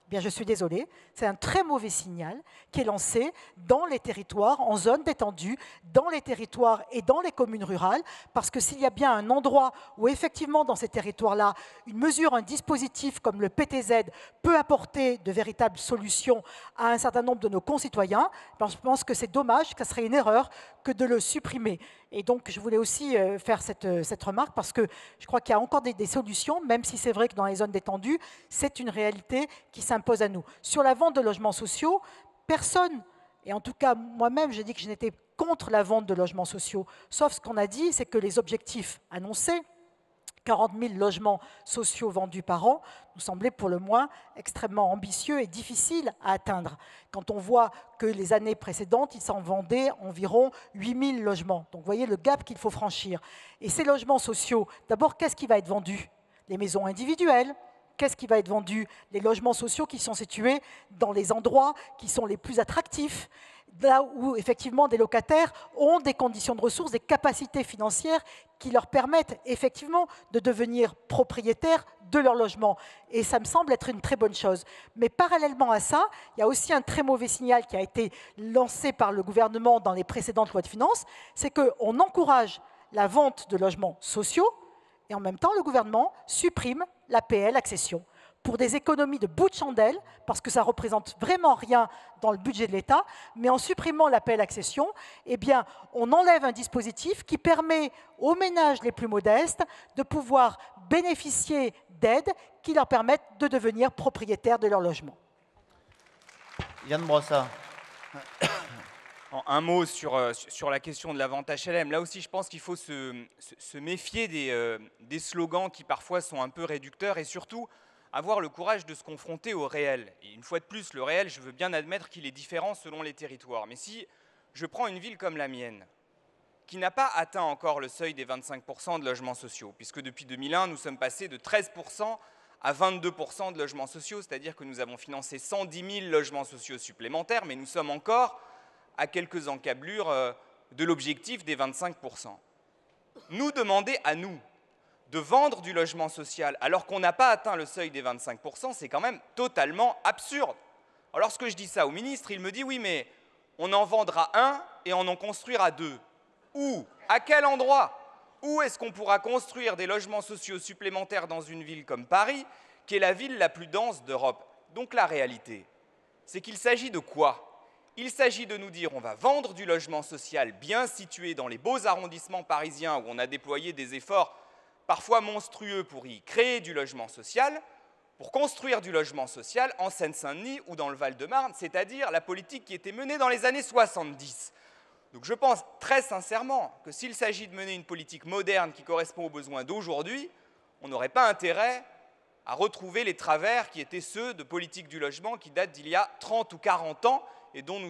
E: eh bien, je suis désolée, c'est un très mauvais signal qui est lancé dans les territoires, en zone détendue, dans les territoires et dans les communes rurales, parce que s'il y a bien un endroit où effectivement dans ces territoires-là, une mesure, un dispositif comme le PTZ peut apporter de véritables solutions à un certain nombre de nos concitoyens, je pense que c'est dommage, que ce serait une erreur que de le supprimer. Et donc, je voulais aussi faire cette remarque parce que je crois qu'il y a encore des solutions, même si c'est vrai que dans les zones détendues, c'est une réalité qui s'impose à nous. Sur la vente de logements sociaux, personne, et en tout cas moi-même, j'ai dit que je n'étais contre la vente de logements sociaux, sauf ce qu'on a dit, c'est que les objectifs annoncés, 40 000 logements sociaux vendus par an, nous semblait pour le moins extrêmement ambitieux et difficile à atteindre. Quand on voit que les années précédentes, ils s'en vendaient environ 8 000 logements. Donc vous voyez le gap qu'il faut franchir. Et ces logements sociaux, d'abord, qu'est-ce qui va être vendu? Les maisons individuelles. Qu'est-ce qui va être vendu? Les logements sociaux qui sont situés dans les endroits qui sont les plus attractifs, là où effectivement des locataires ont des conditions de ressources, des capacités financières qui leur permettent effectivement de devenir propriétaires de leur logement. Et ça me semble être une très bonne chose. Mais parallèlement à ça, il y a aussi un très mauvais signal qui a été lancé par le gouvernement dans les précédentes lois de finances, c'est qu'on encourage la vente de logements sociaux et en même temps le gouvernement supprime l'APL accession pour des économies de bout de chandelle, parce que ça ne représente vraiment rien dans le budget de l'État, mais en supprimant l'APL accession, eh bien, on enlève un dispositif qui permet aux ménages les plus modestes de pouvoir bénéficier d'aides qui leur permettent de devenir propriétaires de leur logement.
A: Yann Brossat.
C: Un mot sur la question de la vente HLM. Là aussi, je pense qu'il faut se méfier des slogans qui parfois sont un peu réducteurs et surtout avoir le courage de se confronter au réel. Et une fois de plus, le réel, je veux bien admettre qu'il est différent selon les territoires. Mais si je prends une ville comme la mienne, qui n'a pas atteint encore le seuil des 25% de logements sociaux, puisque depuis 2001, nous sommes passés de 13% à 22% de logements sociaux, c'est-à-dire que nous avons financé 110 000 logements sociaux supplémentaires, mais nous sommes encore à quelques encablures de l'objectif des 25%. Nous demander à nous de vendre du logement social alors qu'on n'a pas atteint le seuil des 25%, c'est quand même totalement absurde. Alors lorsque je dis ça au ministre, il me dit « oui, mais on en vendra un et on en construira deux ». Où? À quel endroit? Où est-ce qu'on pourra construire des logements sociaux supplémentaires dans une ville comme Paris, qui est la ville la plus dense d'Europe? Donc la réalité, c'est qu'il s'agit de quoi? Il s'agit de nous dire on va vendre du logement social bien situé dans les beaux arrondissements parisiens où on a déployé des efforts parfois monstrueux pour y créer du logement social, pour construire du logement social en Seine-Saint-Denis ou dans le Val-de-Marne, c'est-à-dire la politique qui était menée dans les années 70. Donc je pense très sincèrement que s'il s'agit de mener une politique moderne qui correspond aux besoins d'aujourd'hui, on n'aurait pas intérêt à retrouver les travers qui étaient ceux de politique du logement qui datent d'il y a 30 ou 40 ans et dont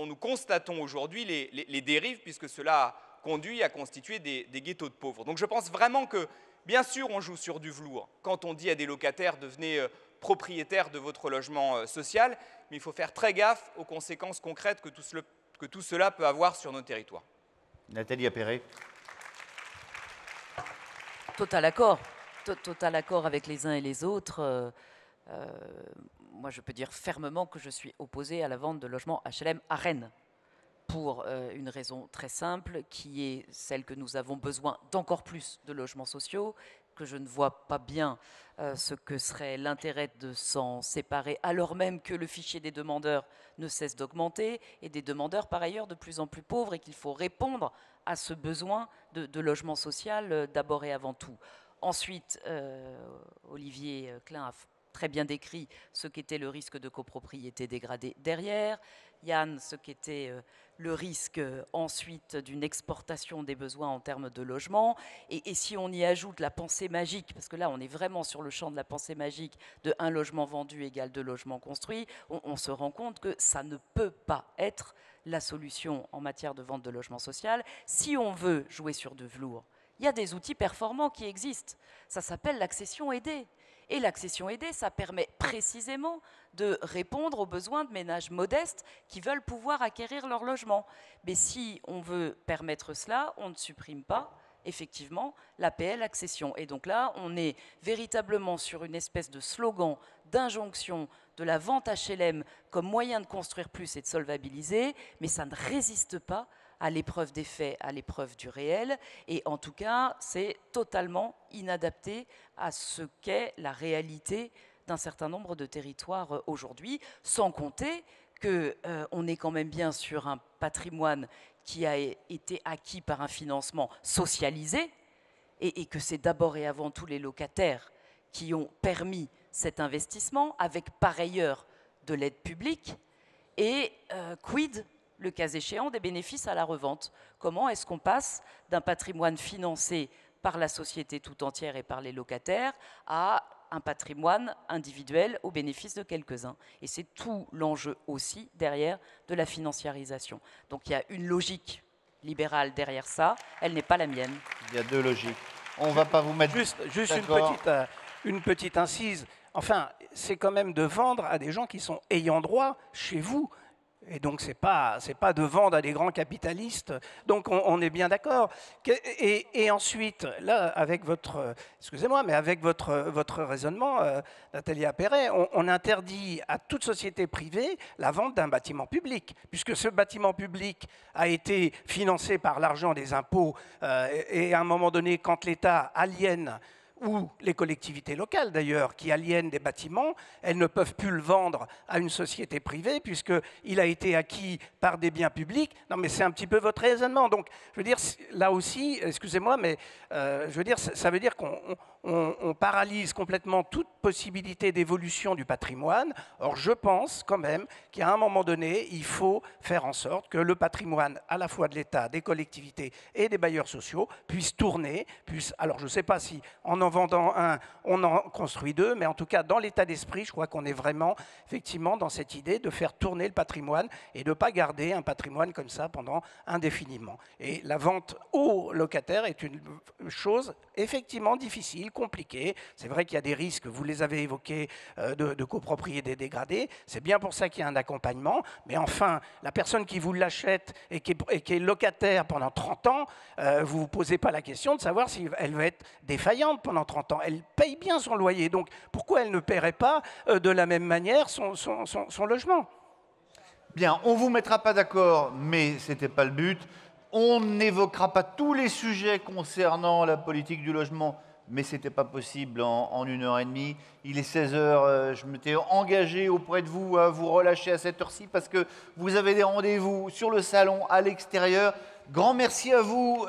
C: nous constatons aujourd'hui les dérives, puisque cela a conduit à constituer des ghettos de pauvres. Donc je pense vraiment que, bien sûr, on joue sur du velours quand on dit à des locataires « devenez propriétaires de votre logement social », mais il faut faire très gaffe aux conséquences concrètes que tout cela peut avoir sur nos territoires.
A: Nathalie Appéré.
D: Total accord. Total accord avec les uns et les autres. Moi, je peux dire fermement que je suis opposée à la vente de logements HLM à Rennes, pour une raison très simple, qui est celle que nous avons besoin d'encore plus de logements sociaux, que je ne vois pas bien ce que serait l'intérêt de s'en séparer, alors même que le fichier des demandeurs ne cesse d'augmenter, et des demandeurs par ailleurs de plus en plus pauvres, et qu'il faut répondre à ce besoin de logement social d'abord et avant tout. Ensuite, Olivier Klein a très bien décrit ce qu'était le risque de copropriété dégradée derrière. Yann, ce qu'était le risque ensuite d'une exportation des besoins en termes de logement. Et si on y ajoute la pensée magique, parce que là on est vraiment sur le champ de la pensée magique de un logement vendu égale 2 logements construits, on se rend compte que ça ne peut pas être la solution en matière de vente de logement social. Si on veut jouer sur de velours, il y a des outils performants qui existent. Ça s'appelle l'accession aidée. Et l'accession aidée, ça permet précisément de répondre aux besoins de ménages modestes qui veulent pouvoir acquérir leur logement. Mais si on veut permettre cela, on ne supprime pas effectivement l'APL accession. Et donc là, on est véritablement sur une espèce de slogan d'injonction de la vente HLM comme moyen de construire plus et de solvabiliser, mais ça ne résiste pas à l'épreuve des faits, à l'épreuve du réel, et en tout cas, c'est totalement inadapté à ce qu'est la réalité d'un certain nombre de territoires aujourd'hui, sans compter qu'on est quand même bien sur un patrimoine qui a été acquis par un financement socialisé, et que c'est d'abord et avant tout les locataires qui ont permis cet investissement, avec par ailleurs de l'aide publique, et quid le cas échéant des bénéfices à la revente. Comment est-ce qu'on passe d'un patrimoine financé par la société tout entière et par les locataires à un patrimoine individuel au bénéfice de quelques-uns? Et c'est tout l'enjeu aussi derrière de la financiarisation. Donc il y a une logique libérale derrière ça, elle n'est pas la mienne.
A: Il y a 2 logiques. On ne va pas vous mettre...
B: Juste une petite incise. Enfin, c'est quand même de vendre à des gens qui sont ayant droit chez vous. Et donc, ce n'est pas de vendre à des grands capitalistes. Donc, on est bien d'accord. Et ensuite, là, avec votre... Excusez-moi, mais avec votre raisonnement, Nathalie Appéré, on interdit à toute société privée la vente d'un bâtiment public, puisque ce bâtiment public a été financé par l'argent des impôts. Et à un moment donné, quand l'État aliène, ou les collectivités locales d'ailleurs, qui aliènent des bâtiments, elles ne peuvent plus le vendre à une société privée puisqu'il a été acquis par des biens publics. Non mais c'est un petit peu votre raisonnement. Donc je veux dire, là aussi, excusez-moi, mais je veux dire, ça veut dire qu'on paralyse complètement toute possibilité d'évolution du patrimoine. Or je pense quand même qu'à un moment donné, il faut faire en sorte que le patrimoine à la fois de l'État, des collectivités et des bailleurs sociaux puisse tourner, alors je ne sais pas si en vendant un, on en construit 2, mais en tout cas, dans l'état d'esprit, je crois qu'on est vraiment, effectivement, dans cette idée de faire tourner le patrimoine et de ne pas garder un patrimoine comme ça pendant indéfiniment. Et la vente aux locataires est une chose, effectivement, difficile, compliquée. C'est vrai qu'il y a des risques, vous les avez évoqués, de copropriété dégradée. C'est bien pour ça qu'il y a un accompagnement. Mais enfin, la personne qui vous l'achète et qui est locataire pendant 30 ans, vous ne vous posez pas la question de savoir si elle va être défaillante pendant 30 ans. Elle paye bien son loyer. Donc, pourquoi elle ne paierait pas de la même manière son logement?
A: Bien, on ne vous mettra pas d'accord, mais ce n'était pas le but. On n'évoquera pas tous les sujets concernant la politique du logement, mais ce n'était pas possible en 1h30. Il est 16h, je m'étais engagé auprès de vous à vous relâcher à cette heure-ci parce que vous avez des rendez-vous sur le salon, à l'extérieur. Grand merci à vous,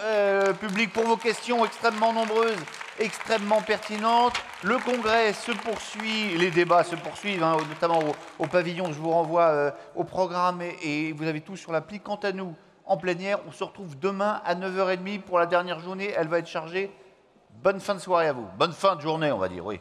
A: public, pour vos questions extrêmement nombreuses extrêmement pertinentes. Le congrès se poursuit, les débats se poursuivent, hein, notamment au pavillon. Je vous renvoie au programme et vous avez tout sur l'appli. Quant à nous, en plénière, on se retrouve demain à 9h30 pour la dernière journée. Elle va être chargée. Bonne fin de soirée à vous. Bonne fin de journée, on va dire, oui.